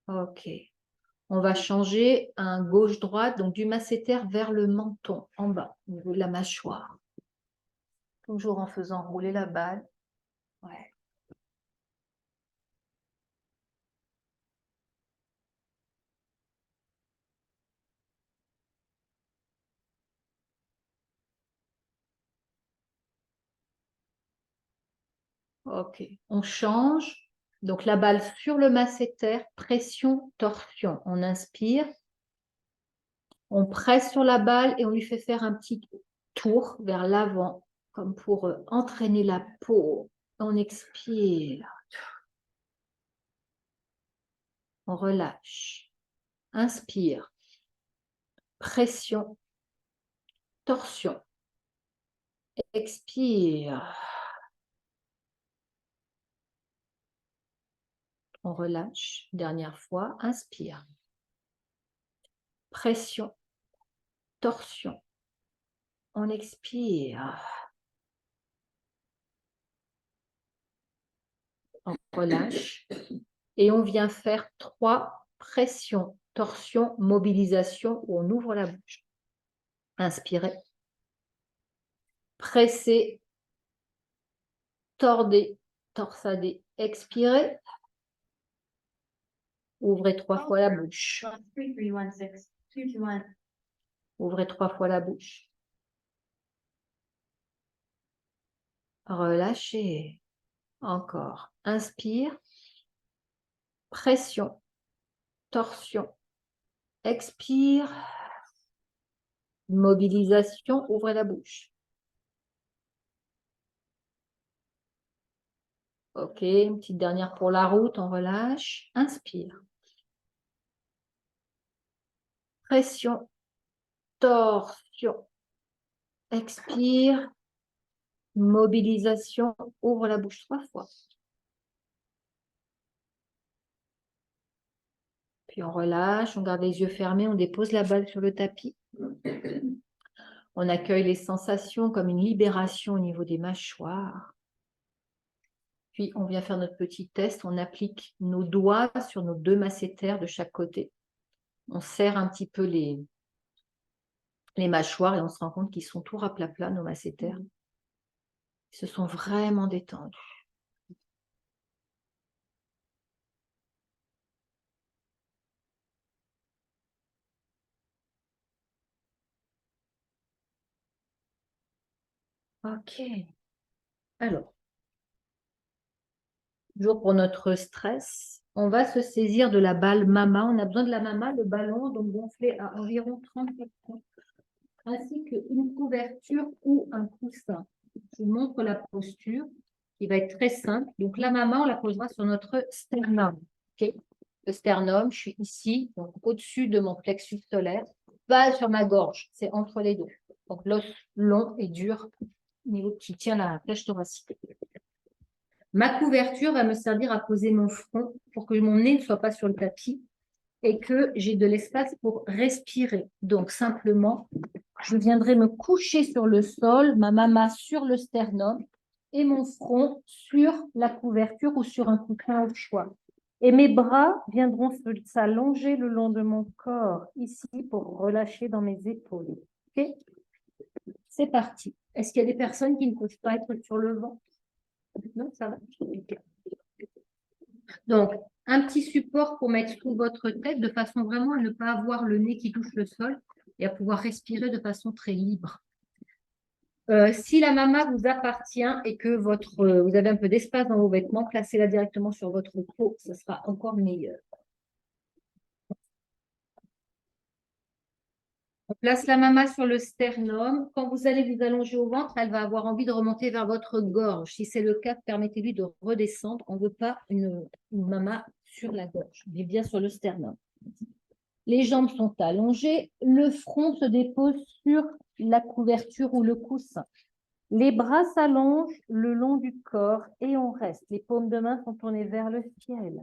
Ok. On va changer un gauche-droite, donc du masséter vers le menton, en bas, au niveau de la mâchoire. Toujours en faisant rouler la balle. Ouais. Ok. On change. Donc la balle sur le masséter, pression, torsion. On inspire. On presse sur la balle et on lui fait faire un petit tour vers l'avant, comme pour entraîner la peau. On expire. On relâche. Inspire. Pression. Torsion. Expire. On relâche. Dernière fois. Inspire. Pression. Torsion. On expire. On relâche. Et on vient faire 3 pressions, torsion, mobilisation où on ouvre la bouche. Inspirez. Pressez. Tordez. Torsadez. Expirez. Ouvrez 3 fois la bouche. Ouvrez 3 fois la bouche. Relâchez. Encore. Inspire. Pression. Torsion. Expire. Mobilisation. Ouvrez la bouche. Ok, une petite dernière pour la route. On relâche. Inspire. Pression, torsion. Expire. Mobilisation. Ouvre la bouche 3 fois. Puis on relâche, on garde les yeux fermés, on dépose la balle sur le tapis. On accueille les sensations comme une libération au niveau des mâchoires. Puis on vient faire notre petit test, on applique nos doigts sur nos 2 masséters de chaque côté. On serre un petit peu les mâchoires et on se rend compte qu'ils sont tout raplat, nos masséters. Ils se sont vraiment détendus. Ok. Alors, toujours pour notre stress, on va se saisir de la balle mama. On a besoin de la mama, le ballon, donc gonflé à environ 30%, ainsi qu'une couverture ou un coussin. Je vous montre la posture qui va être très simple. Donc la mama, on la posera sur notre sternum. Okay. Le sternum, je suis ici, donc au-dessus de mon plexus solaire, pas sur ma gorge, c'est entre les deux. Donc l'os long et dur au niveau qui tient la cage thoracique. Ma couverture va me servir à poser mon front pour que mon nez ne soit pas sur le tapis et que j'ai de l'espace pour respirer. Donc, simplement, je viendrai me coucher sur le sol, ma mama sur le sternum et mon front sur la couverture ou sur un coussin au choix. Et mes bras viendront s'allonger le long de mon corps, ici, pour relâcher dans mes épaules. OK ? C'est parti. Est-ce qu'il y a des personnes qui ne peuvent pas être sur le ventre? Non, ça va. Donc, un petit support pour mettre sous votre tête de façon vraiment à ne pas avoir le nez qui touche le sol et à pouvoir respirer de façon très libre. Si la mama vous appartient et que vous avez un peu d'espace dans vos vêtements, placez-la directement sur votre peau, ce sera encore meilleur. On place la mama sur le sternum. Quand vous allez vous allonger au ventre, elle va avoir envie de remonter vers votre gorge. Si c'est le cas, permettez-lui de redescendre. On ne veut pas une mama sur la gorge, mais bien sur le sternum. Les jambes sont allongées, le front se dépose sur la couverture ou le coussin. Les bras s'allongent le long du corps et on reste. Les paumes de main sont tournées vers le ciel.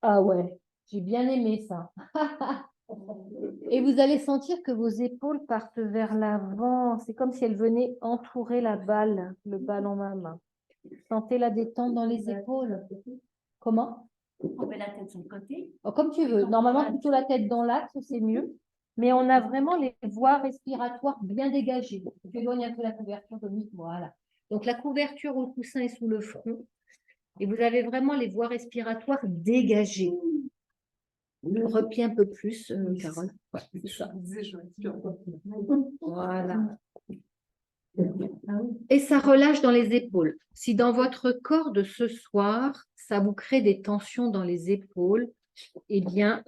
Ah ouais, j'ai bien aimé ça. Et vous allez sentir que vos épaules partent vers l'avant. C'est comme si elles venaient entourer la balle, le ballon main. Sentez la détente dans les épaules. Comment? On met la tête sur le côté. Oh, comme tu veux. Normalement, plutôt la tête dans l'axe, c'est mieux. Mais on a vraiment les voies respiratoires bien dégagées. Tu éloignes un peu la couverture, Dominique. Voilà. Donc, la couverture au coussin est sous le front. Et vous avez vraiment les voies respiratoires dégagées. Replie un peu plus, Carole. Ouais, c'est ça. Voilà. Et ça relâche dans les épaules. Si dans votre corps de ce soir, ça vous crée des tensions dans les épaules, eh bien,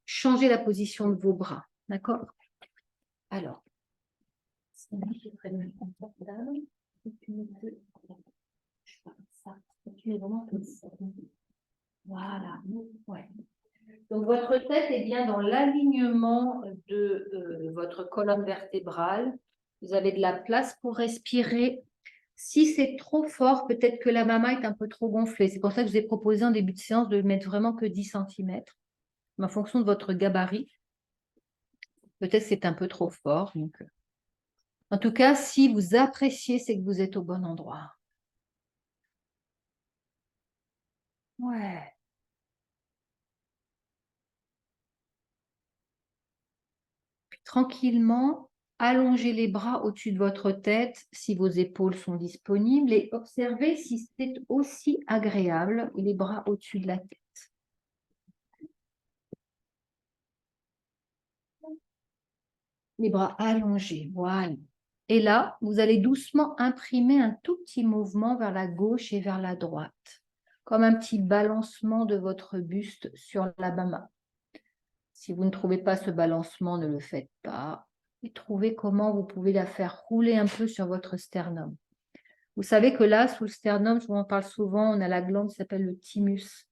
changez la position de vos bras. D'accord? Alors, voilà. Ouais. Donc, votre tête est bien dans l'alignement de votre colonne vertébrale. Vous avez de la place pour respirer. Si c'est trop fort, peut-être que la mama est un peu trop gonflée. C'est pour ça que je vous ai proposé en début de séance de mettre vraiment que 10 cm. En fonction de votre gabarit, peut-être que c'est un peu trop fort. Donc, en tout cas, si vous appréciez, c'est que vous êtes au bon endroit. Ouais. Puis, tranquillement, allongez les bras au-dessus de votre tête si vos épaules sont disponibles et observez si c'est aussi agréable, les bras au-dessus de la tête. Les bras allongés, voilà. Et là, vous allez doucement imprimer un tout petit mouvement vers la gauche et vers la droite, comme un petit balancement de votre buste sur la mama. Si vous ne trouvez pas ce balancement, ne le faites pas. Et trouvez comment vous pouvez la faire rouler un peu sur votre sternum. Vous savez que là, sous le sternum, je vous en parle souvent, on a la glande qui s'appelle le thymus.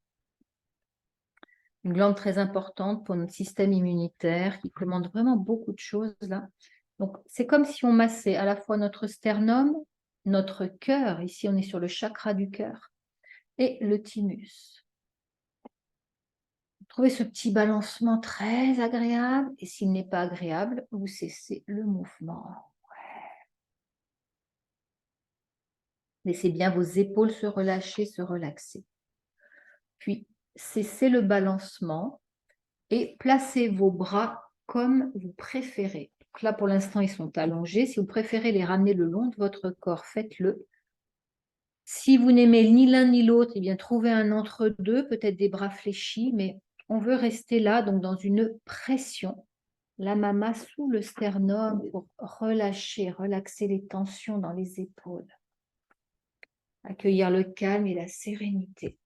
Une glande très importante pour notre système immunitaire qui commande vraiment beaucoup de choses là. Donc, c'est comme si on massait à la fois notre sternum, notre cœur, ici on est sur le chakra du cœur, et le thymus. Trouvez ce petit balancement très agréable et s'il n'est pas agréable, vous cessez le mouvement. Laissez bien vos épaules se relâcher, se relaxer. Puis, cessez le balancement et placez vos bras comme vous préférez. Donc là, pour l'instant, ils sont allongés. Si vous préférez les ramener le long de votre corps, faites-le. Si vous n'aimez ni l'un ni l'autre, eh bien, trouvez un entre-deux, peut-être des bras fléchis, mais on veut rester là, donc dans une pression. La mama sous le sternum pour relâcher, relaxer les tensions dans les épaules. Accueillir le calme et la sérénité.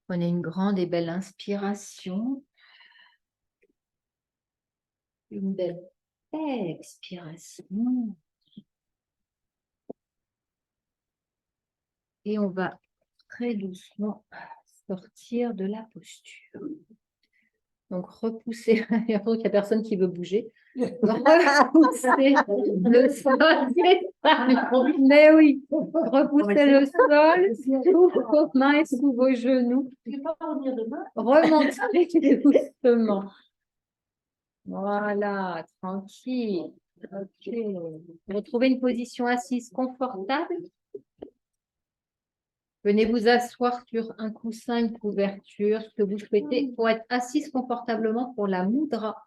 Prenez une grande et belle inspiration. Une belle expiration. Et on va très doucement sortir de la posture. Donc, repoussez. Il n'y a personne qui veut bouger. Repoussez le sol. Mais oui, repoussez le sol sous vos mains et sous vos genoux. Remontez doucement. Voilà, tranquille. Ok. Retrouvez une position assise confortable. Venez vous asseoir sur un coussin, une couverture, ce que vous souhaitez, pour être assise confortablement pour la mudra.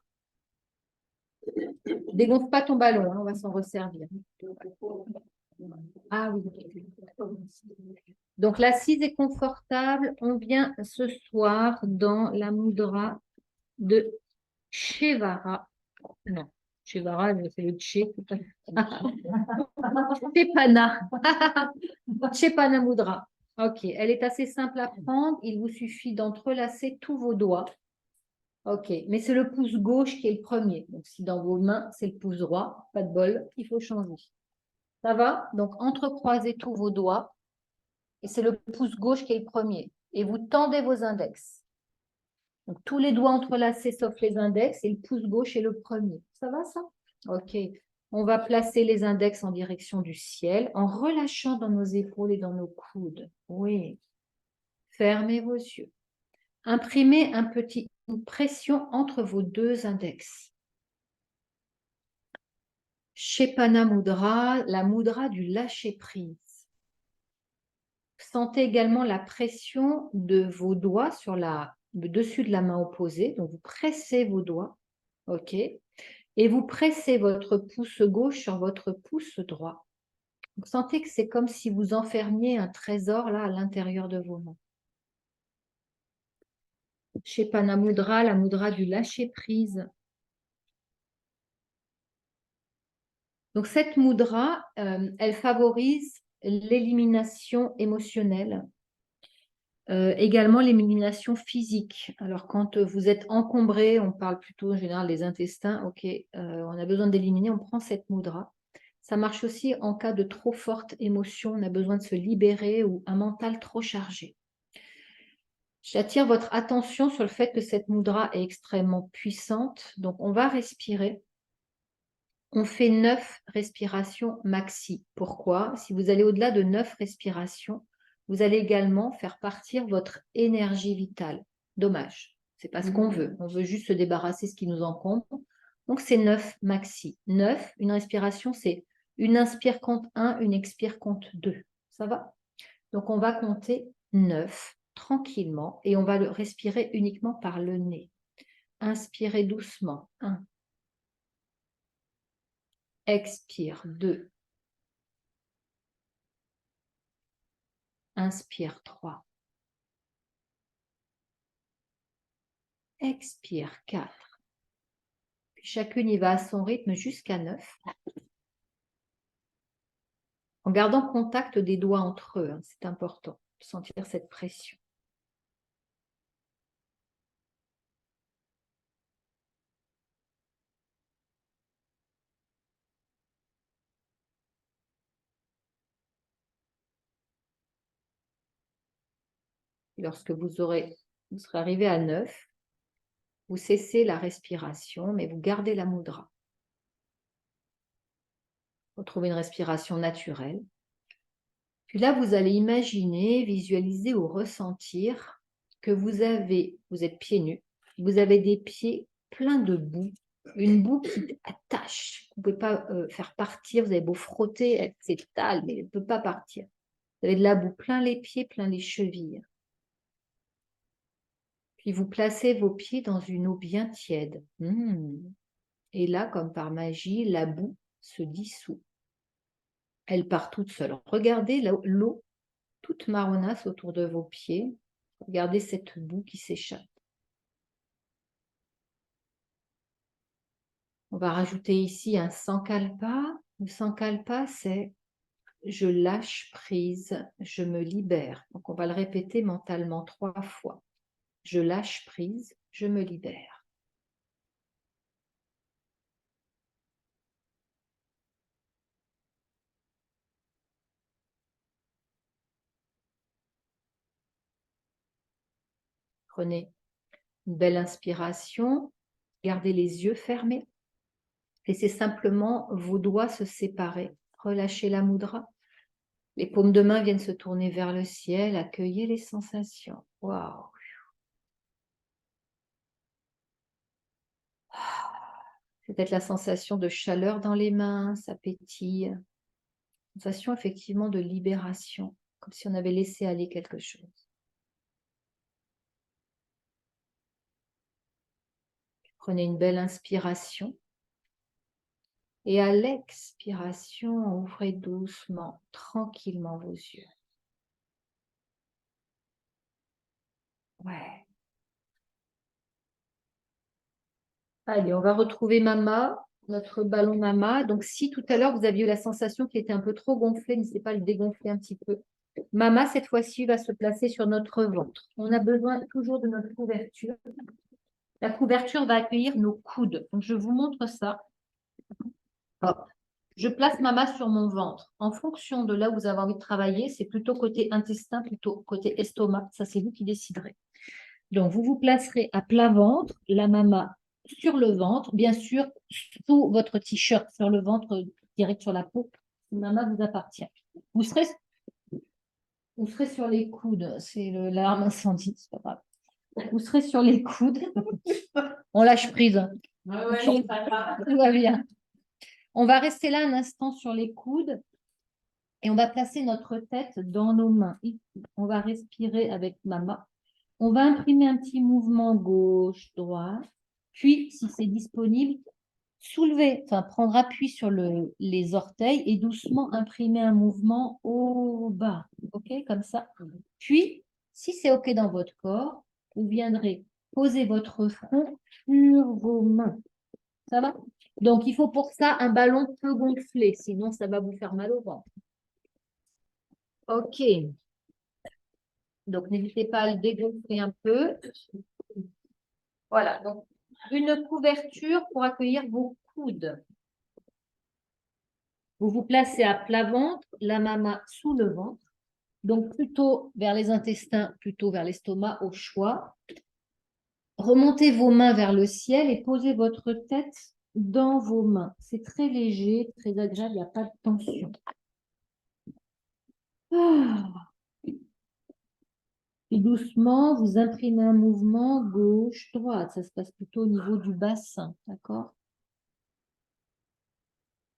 Dégonfle pas ton ballon, hein, on va s'en resservir. Ah oui. Donc l'assise est confortable. On vient ce soir dans la mudra de Shevara. Non, Shevara, c'est le Che. Chepana. Chepana Mudra. Ok, elle est assez simple à prendre. Il vous suffit d'entrelacer tous vos doigts. Ok, mais c'est le pouce gauche qui est le premier. Donc, si dans vos mains, c'est le pouce droit, pas de bol, il faut changer. Ça va? Donc, entrecroisez tous vos doigts. Et c'est le pouce gauche qui est le premier. Et vous tendez vos index. Donc, tous les doigts entrelacés sauf les index. Et le pouce gauche est le premier. Ça va, ça? Ok. On va placer les index en direction du ciel en relâchant dans nos épaules et dans nos coudes. Oui. Fermez vos yeux. Imprimez une pression entre vos deux index. Shepana Mudra, la mudra du lâcher-prise. Sentez également la pression de vos doigts sur le dessus de la main opposée. Donc, vous pressez vos doigts. OK. Et vous pressez votre pouce gauche sur votre pouce droit. Vous sentez que c'est comme si vous enfermiez un trésor là à l'intérieur de vos mains. Shepana Mudra, la mudra du lâcher-prise. Donc, cette mudra, elle favorise l'élimination émotionnelle, également l'élimination physique. Alors, quand vous êtes encombré, on parle plutôt en général des intestins, ok, on a besoin d'éliminer, on prend cette mudra. Ça marche aussi en cas de trop forte émotion, on a besoin de se libérer ou un mental trop chargé. J'attire votre attention sur le fait que cette mudra est extrêmement puissante. Donc, on va respirer. On fait 9 respirations maxi. Pourquoi? Si vous allez au-delà de 9 respirations, vous allez également faire partir votre énergie vitale. Dommage. C'est pas ce qu'on veut. On veut juste se débarrasser de ce qui nous encombre. Donc, c'est 9 maxi. 9, une respiration, c'est une inspire compte 1, une expire compte 2. Ça va? Donc, on va compter 9 tranquillement et on va le respirer uniquement par le nez. Inspirez doucement. 1. Expire 2. Inspire 3. Expire 4. Puis chacune y va à son rythme jusqu'à 9. En gardant contact des doigts entre eux, hein, c'est important de sentir cette pression. Et lorsque vous serez arrivé à 9, vous cessez la respiration, mais vous gardez la mudra. Retrouvez une respiration naturelle. Puis là, vous allez imaginer, visualiser ou ressentir que vous êtes pieds nus, vous avez des pieds pleins de boue, une boue qui attache, vous ne pouvez pas faire partir, vous avez beau frotter, elle s'étale, mais elle ne peut pas partir. Vous avez de la boue plein les pieds, plein les chevilles. Puis vous placez vos pieds dans une eau bien tiède. Et là, comme par magie, la boue se dissout. Elle part toute seule. Regardez l'eau toute marronasse autour de vos pieds. Regardez cette boue qui s'échappe. On va rajouter ici un sankalpa. Le sankalpa, c'est je lâche prise, je me libère. Donc, on va le répéter mentalement 3 fois. Je lâche prise, je me libère. Prenez une belle inspiration. Gardez les yeux fermés. Laissez simplement vos doigts se séparer. Relâchez la mudra. Les paumes de main viennent se tourner vers le ciel. Accueillez les sensations. Waouh! C'est peut-être la sensation de chaleur dans les mains, ça pétille. Sensation effectivement de libération, comme si on avait laissé aller quelque chose. Prenez une belle inspiration. Et à l'expiration, ouvrez doucement, tranquillement vos yeux. Ouais. Allez, on va retrouver Mama, notre ballon Mama. Donc, si tout à l'heure, vous aviez eu la sensation qu'il était un peu trop gonflé, n'hésitez pas à le dégonfler un petit peu. Mama, cette fois-ci, va se placer sur notre ventre. On a besoin toujours de notre couverture. La couverture va accueillir nos coudes. Donc, je vous montre ça. Hop. Je place ma main sur mon ventre. En fonction de là où vous avez envie de travailler, c'est plutôt côté intestin, plutôt côté estomac. Ça, c'est vous qui déciderez. Donc, vous vous placerez à plat ventre, la mama sur le ventre, bien sûr, sous votre t-shirt, sur le ventre, direct sur la peau. La mama vous appartient. Vous serez sur les coudes. C'est l'alarme incendie, c'est pas grave. Vous serez sur les coudes. On lâche prise. Okay. Tout va bien. On va rester là un instant sur les coudes et on va placer notre tête dans nos mains. On va respirer avec Mama. On va imprimer un petit mouvement gauche, droite. Puis, si c'est disponible, soulever, enfin prendre appui sur les orteils et doucement imprimer un mouvement au bas. OK, comme ça. Puis, si c'est OK dans votre corps, vous viendrez poser votre front sur vos mains. Ça va? Donc, il faut pour ça un ballon peu gonflé, sinon ça va vous faire mal au ventre. OK. Donc, n'hésitez pas à le dégonfler un peu. Voilà. Donc, une couverture pour accueillir vos coudes. Vous vous placez à plat ventre, la mama sous le ventre. Donc, plutôt vers les intestins, plutôt vers l'estomac, au choix. Remontez vos mains vers le ciel et posez votre tête dans vos mains. C'est très léger, très agréable, il n'y a pas de tension. Et doucement, vous imprimez un mouvement gauche-droite. Ça se passe plutôt au niveau du bassin, d'accord?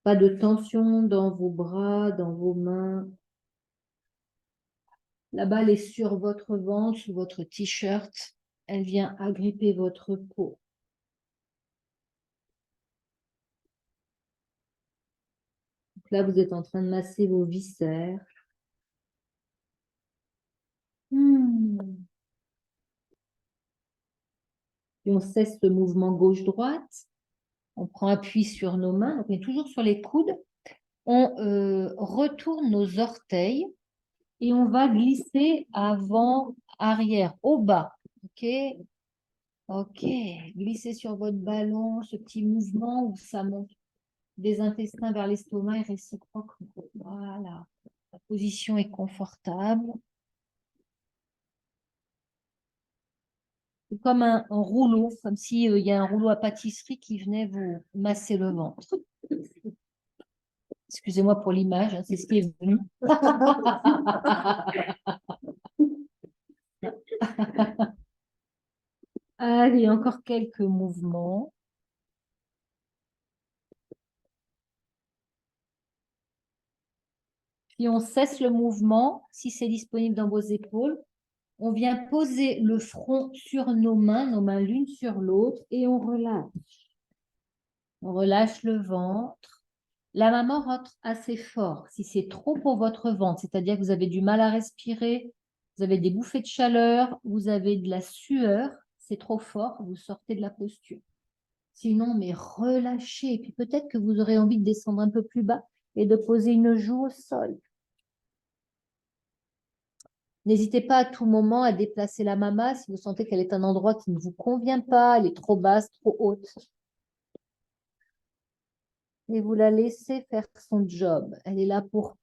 Pas de tension dans vos bras, dans vos mains. La balle est sur votre ventre, sous votre t-shirt. Elle vient agripper votre peau. Donc là, vous êtes en train de masser vos viscères. Et on cesse ce mouvement gauche-droite. On prend appui sur nos mains. Donc on est toujours sur les coudes. On retourne nos orteils et on va glisser avant, arrière, au bas. OK? OK. Glissez sur votre ballon, ce petit mouvement où ça monte des intestins vers l'estomac et réciproque. Voilà. La position est confortable. comme un rouleau, comme s'il y a un rouleau à pâtisserie qui venait vous masser le ventre. Excusez-moi pour l'image, hein, c'est ce qui est venu. Allez, encore quelques mouvements. Puis on cesse le mouvement, si c'est disponible dans vos épaules. On vient poser le front sur nos mains l'une sur l'autre, et on relâche. On relâche le ventre. La maman rentre assez fort. Si c'est trop pour votre ventre, c'est-à-dire que vous avez du mal à respirer, vous avez des bouffées de chaleur, vous avez de la sueur, c'est trop fort, vous sortez de la posture. Sinon, mais relâchez. Et puis peut-être que vous aurez envie de descendre un peu plus bas et de poser une joue au sol. N'hésitez pas à tout moment à déplacer la mama si vous sentez qu'elle est un endroit qui ne vous convient pas, elle est trop basse, trop haute. Et vous la laissez faire son job. Elle est là pour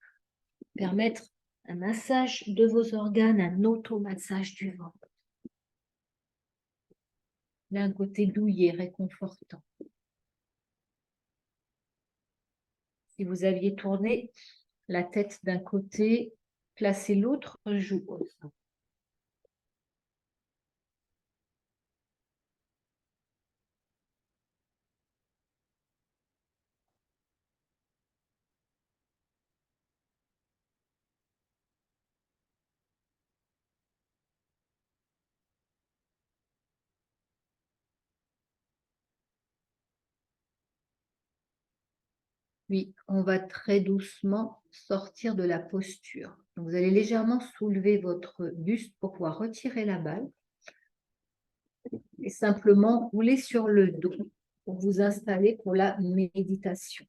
permettre un massage de vos organes, un automassage du ventre. Il y a un côté douillet, réconfortant. Si vous aviez tourné la tête d'un côté, placez l'autre joue au sol. Puis, on va très doucement sortir de la posture. Donc, vous allez légèrement soulever votre buste pour pouvoir retirer la balle et simplement rouler sur le dos pour vous installer pour la méditation.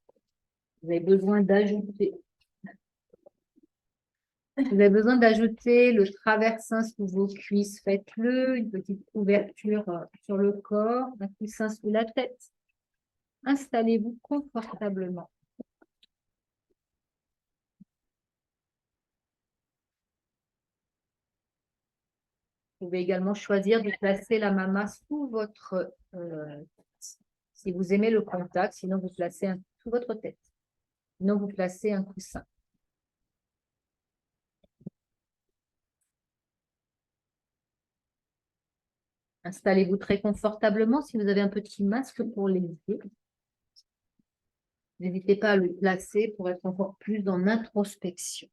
Vous avez besoin d'ajouter le traversin sous vos cuisses. Faites-le, une petite couverture sur le corps, un coussin sous la tête. Installez-vous confortablement. Vous pouvez également choisir de placer la mama sous votre... si vous aimez le contact, sinon vous placez sous votre tête. Sinon vous placez un coussin. Installez-vous très confortablement. Si vous avez un petit masque pour les yeux, n'hésitez pas à le placer pour être encore plus dans l'introspection.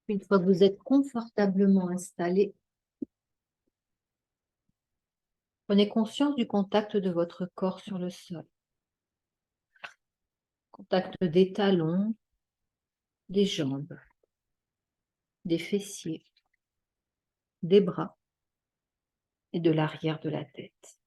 Une fois que vous êtes confortablement installé, prenez conscience du contact de votre corps sur le sol. Contact des talons, des jambes, des fessiers, des bras et de l'arrière de la tête.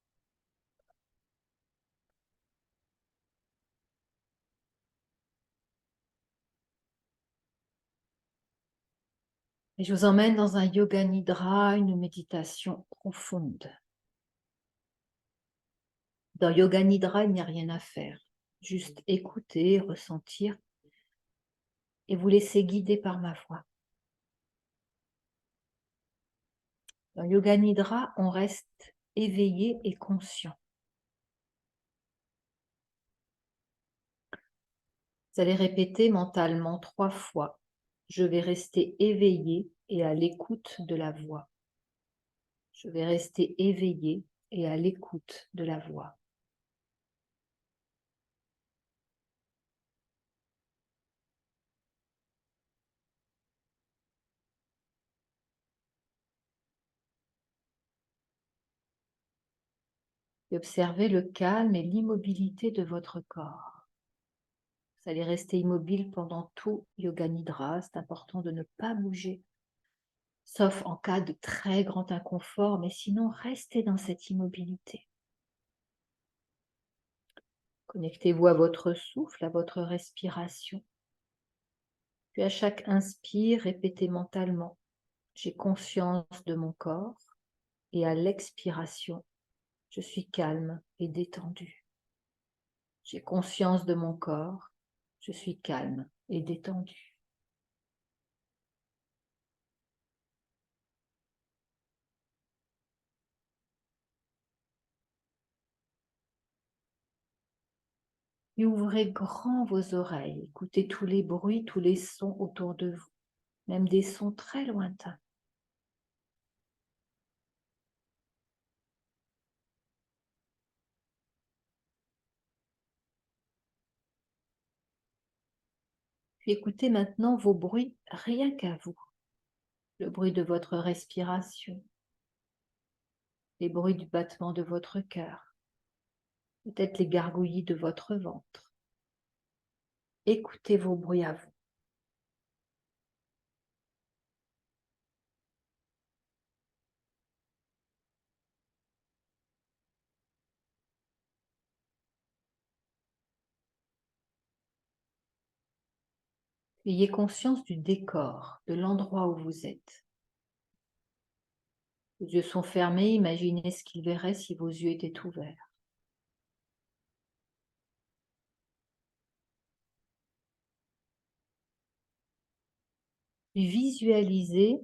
Et je vous emmène dans un yoga nidra, une méditation profonde. Dans yoga nidra, il n'y a rien à faire. Juste écouter, ressentir et vous laisser guider par ma voix. Dans yoga nidra, on reste éveillé et conscient. Vous allez répéter mentalement 3 fois. Je vais rester éveillé et à l'écoute de la voix. Je vais rester éveillé et à l'écoute de la voix. Et observez le calme et l'immobilité de votre corps. Vous allez rester immobile pendant tout Yoga Nidra. C'est important de ne pas bouger, sauf en cas de très grand inconfort, mais sinon, restez dans cette immobilité. Connectez-vous à votre souffle, à votre respiration. Puis à chaque inspire, répétez mentalement, j'ai conscience de mon corps Et à l'expiration, je suis calme et détendu. J'ai conscience de mon corps, je suis calme et détendu. Et ouvrez grand vos oreilles, écoutez tous les bruits, tous les sons autour de vous, même des sons très lointains. Puis écoutez maintenant vos bruits rien qu'à vous. Le bruit de votre respiration, les bruits du battement de votre cœur, peut-être les gargouillis de votre ventre. Écoutez vos bruits à vous. Ayez conscience du décor, de l'endroit où vous êtes. Vos yeux sont fermés, imaginez ce qu'ils verraient si vos yeux étaient ouverts. Puis visualisez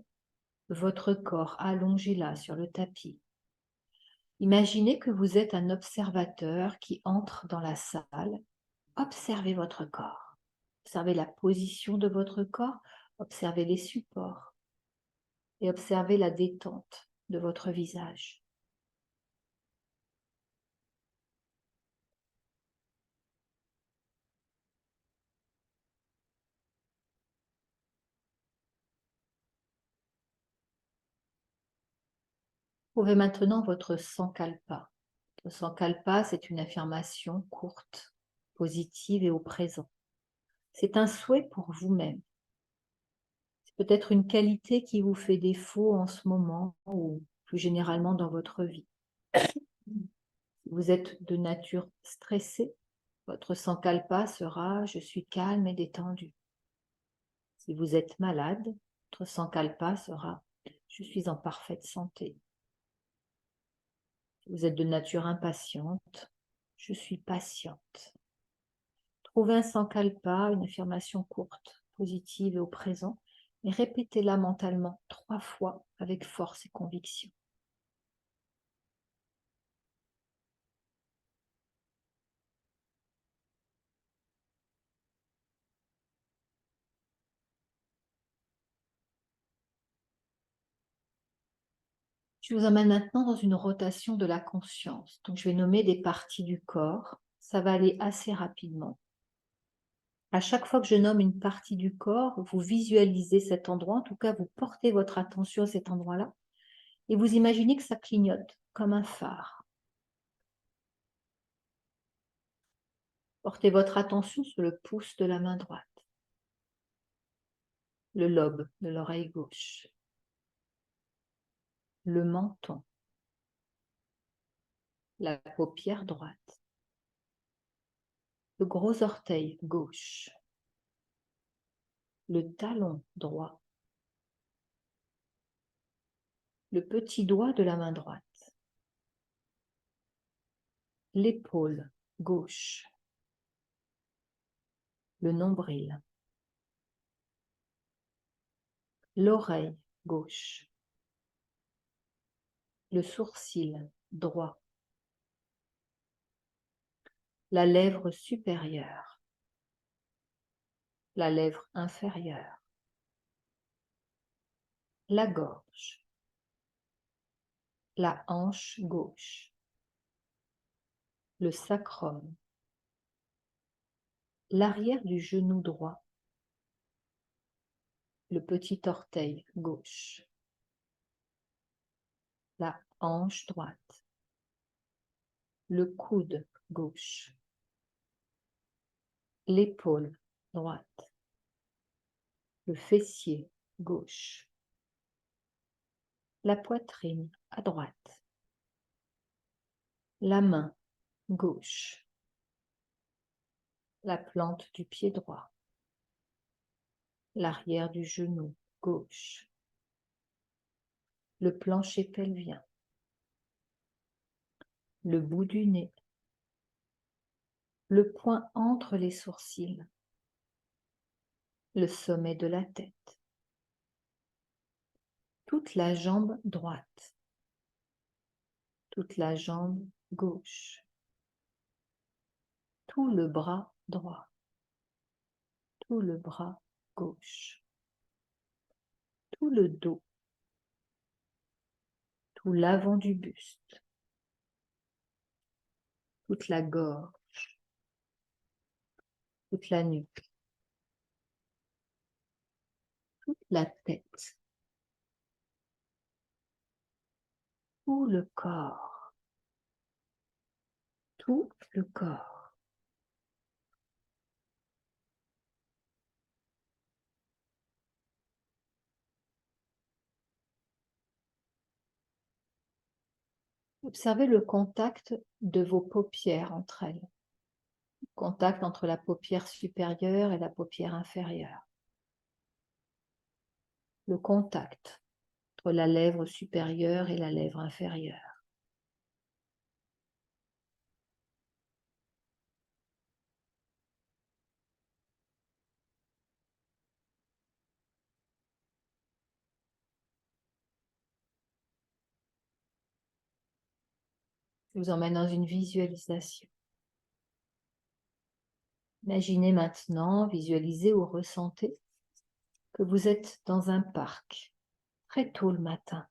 votre corps allongé là sur le tapis. Imaginez que vous êtes un observateur qui entre dans la salle. Observez votre corps. Observez la position de votre corps, observez les supports et observez la détente de votre visage. Trouvez maintenant votre sankalpa. Votre sankalpa, c'est une affirmation courte, positive et au présent. C'est un souhait pour vous-même. C'est peut-être une qualité qui vous fait défaut en ce moment ou plus généralement dans votre vie. Si vous êtes de nature stressée, votre sankalpa sera « je suis calme et détendu ». Si vous êtes malade, votre sankalpa sera « je suis en parfaite santé ». Si vous êtes de nature impatiente, « je suis patiente ». Trouvez un sankalpa, une affirmation courte, positive et au présent, et répétez-la mentalement 3 fois avec force et conviction. Je vous emmène maintenant dans une rotation de la conscience. Donc, je vais nommer des parties du corps. Ça va aller assez rapidement. À chaque fois que je nomme une partie du corps, vous visualisez cet endroit, en tout cas, vous portez votre attention à cet endroit-là, et vous imaginez que ça clignote comme un phare. Portez votre attention sur le pouce de la main droite, le lobe de l'oreille gauche, le menton, la paupière droite, le gros orteil gauche, le talon droit, le petit doigt de la main droite, l'épaule gauche, le nombril, l'oreille gauche, le sourcil droit, la lèvre supérieure, la lèvre inférieure, la gorge, la hanche gauche, le sacrum, l'arrière du genou droit, le petit orteil gauche, la hanche droite, le coude gauche, l'épaule droite, le fessier gauche, la poitrine à droite, la main gauche, la plante du pied droit, l'arrière du genou gauche, le plancher pelvien, le bout du nez, le point entre les sourcils, le sommet de la tête, toute la jambe droite, toute la jambe gauche, tout le bras droit, tout le bras gauche, tout le dos, tout l'avant du buste, toute la gorge, toute la nuque, toute la tête, tout le corps, tout le corps. Observez le contact de vos paupières entre elles, le contact entre la paupière supérieure et la paupière inférieure, le contact entre la lèvre supérieure et la lèvre inférieure. Je vous emmène dans une visualisation. Imaginez maintenant, visualisez ou ressentez que vous êtes dans un parc, très tôt le matin.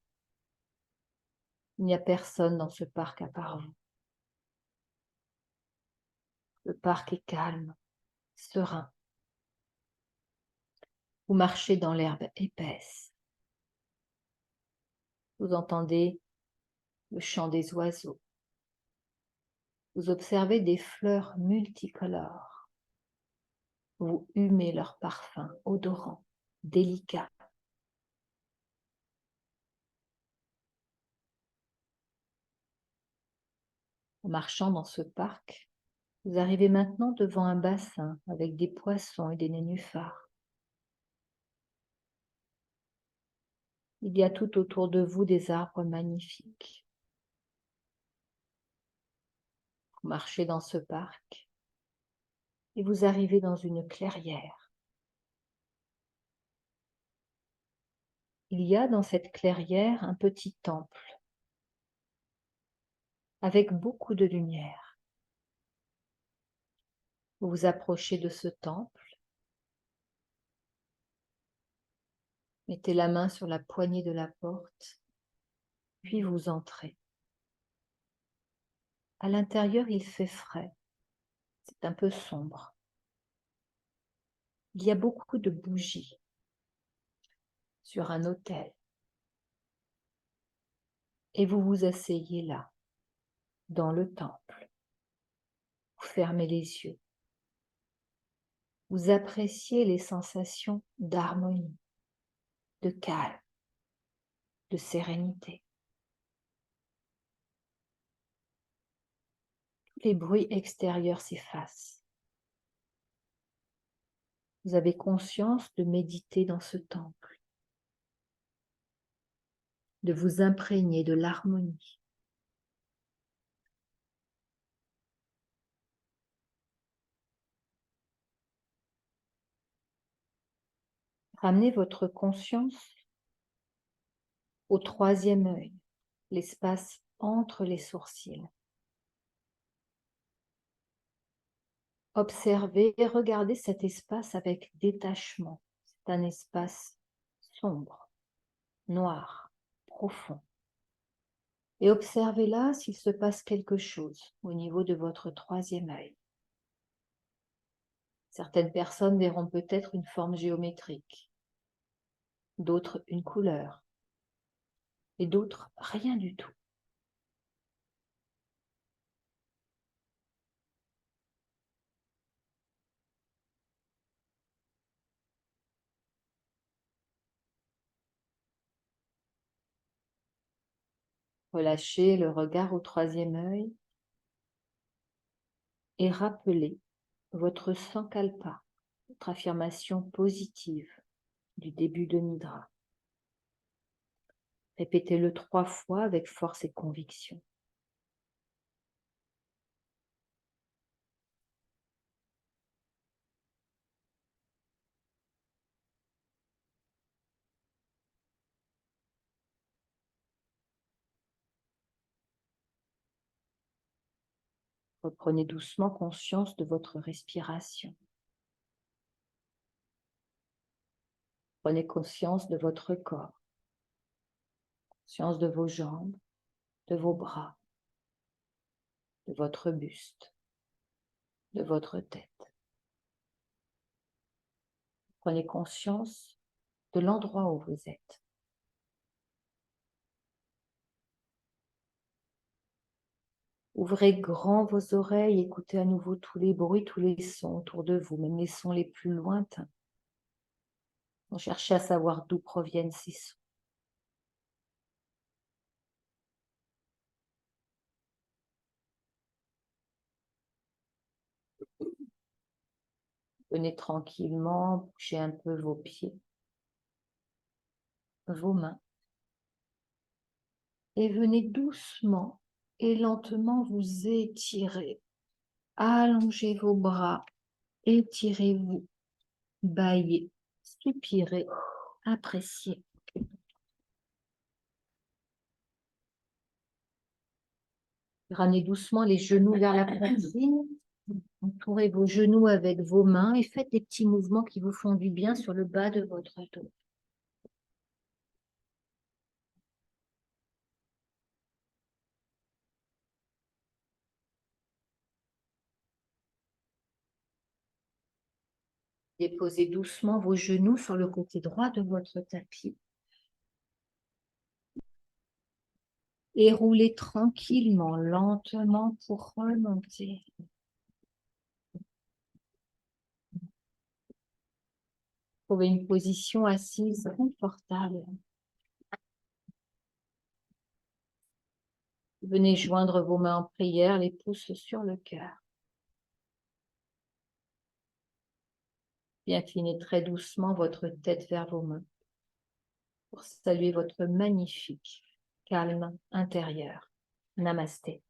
Il n'y a personne dans ce parc à part vous. Le parc est calme, serein. Vous marchez dans l'herbe épaisse. Vous entendez le chant des oiseaux. Vous observez des fleurs multicolores. Vous humez leur parfum odorant, délicat. En marchant dans ce parc, vous arrivez maintenant devant un bassin avec des poissons et des nénuphars. Il y a tout autour de vous des arbres magnifiques. Vous marchez dans ce parc et vous arrivez dans une clairière. Il y a dans cette clairière un petit temple avec beaucoup de lumière. Vous vous approchez de ce temple, mettez la main sur la poignée de la porte, puis vous entrez. À l'intérieur, il fait frais, c'est un peu sombre. Il y a beaucoup de bougies sur un autel. Et vous vous asseyez là, dans le temple. Vous fermez les yeux. Vous appréciez les sensations d'harmonie, de calme, de sérénité. Tous les bruits extérieurs s'effacent. Vous avez conscience de méditer dans ce temple, de vous imprégner de l'harmonie. Ramenez votre conscience au troisième œil, l'espace entre les sourcils. Observez et regardez cet espace avec détachement. C'est un espace sombre, noir, profond. Et observez là s'il se passe quelque chose au niveau de votre troisième œil. Certaines personnes verront peut-être une forme géométrique, d'autres une couleur, et d'autres rien du tout. Relâchez le regard au troisième œil et rappelez votre sankalpa, votre affirmation positive du début de Nidra. Répétez-le 3 fois avec force et conviction. Reprenez doucement conscience de votre respiration. Prenez conscience de votre corps, conscience de vos jambes, de vos bras, de votre buste, de votre tête. Prenez conscience de l'endroit où vous êtes. Ouvrez grand vos oreilles, écoutez à nouveau tous les bruits, tous les sons autour de vous, même les sons les plus lointains. Cherchez à savoir d'où proviennent ces sons. Venez tranquillement, bougez un peu vos pieds, vos mains. Et venez doucement et lentement vous étirer. Allongez vos bras, étirez-vous, bâillez, soupirez, appréciez. Ramenez doucement les genoux vers la poitrine. Entourez vos genoux avec vos mains et faites des petits mouvements qui vous font du bien sur le bas de votre dos. Déposez doucement vos genoux sur le côté droit de votre tapis. Et roulez tranquillement, lentement pour remonter. Trouvez une position assise confortable. Venez joindre vos mains en prière, les pouces sur le cœur. Puis inclinez très doucement votre tête vers vos mains pour saluer votre magnifique calme intérieur. Namasté.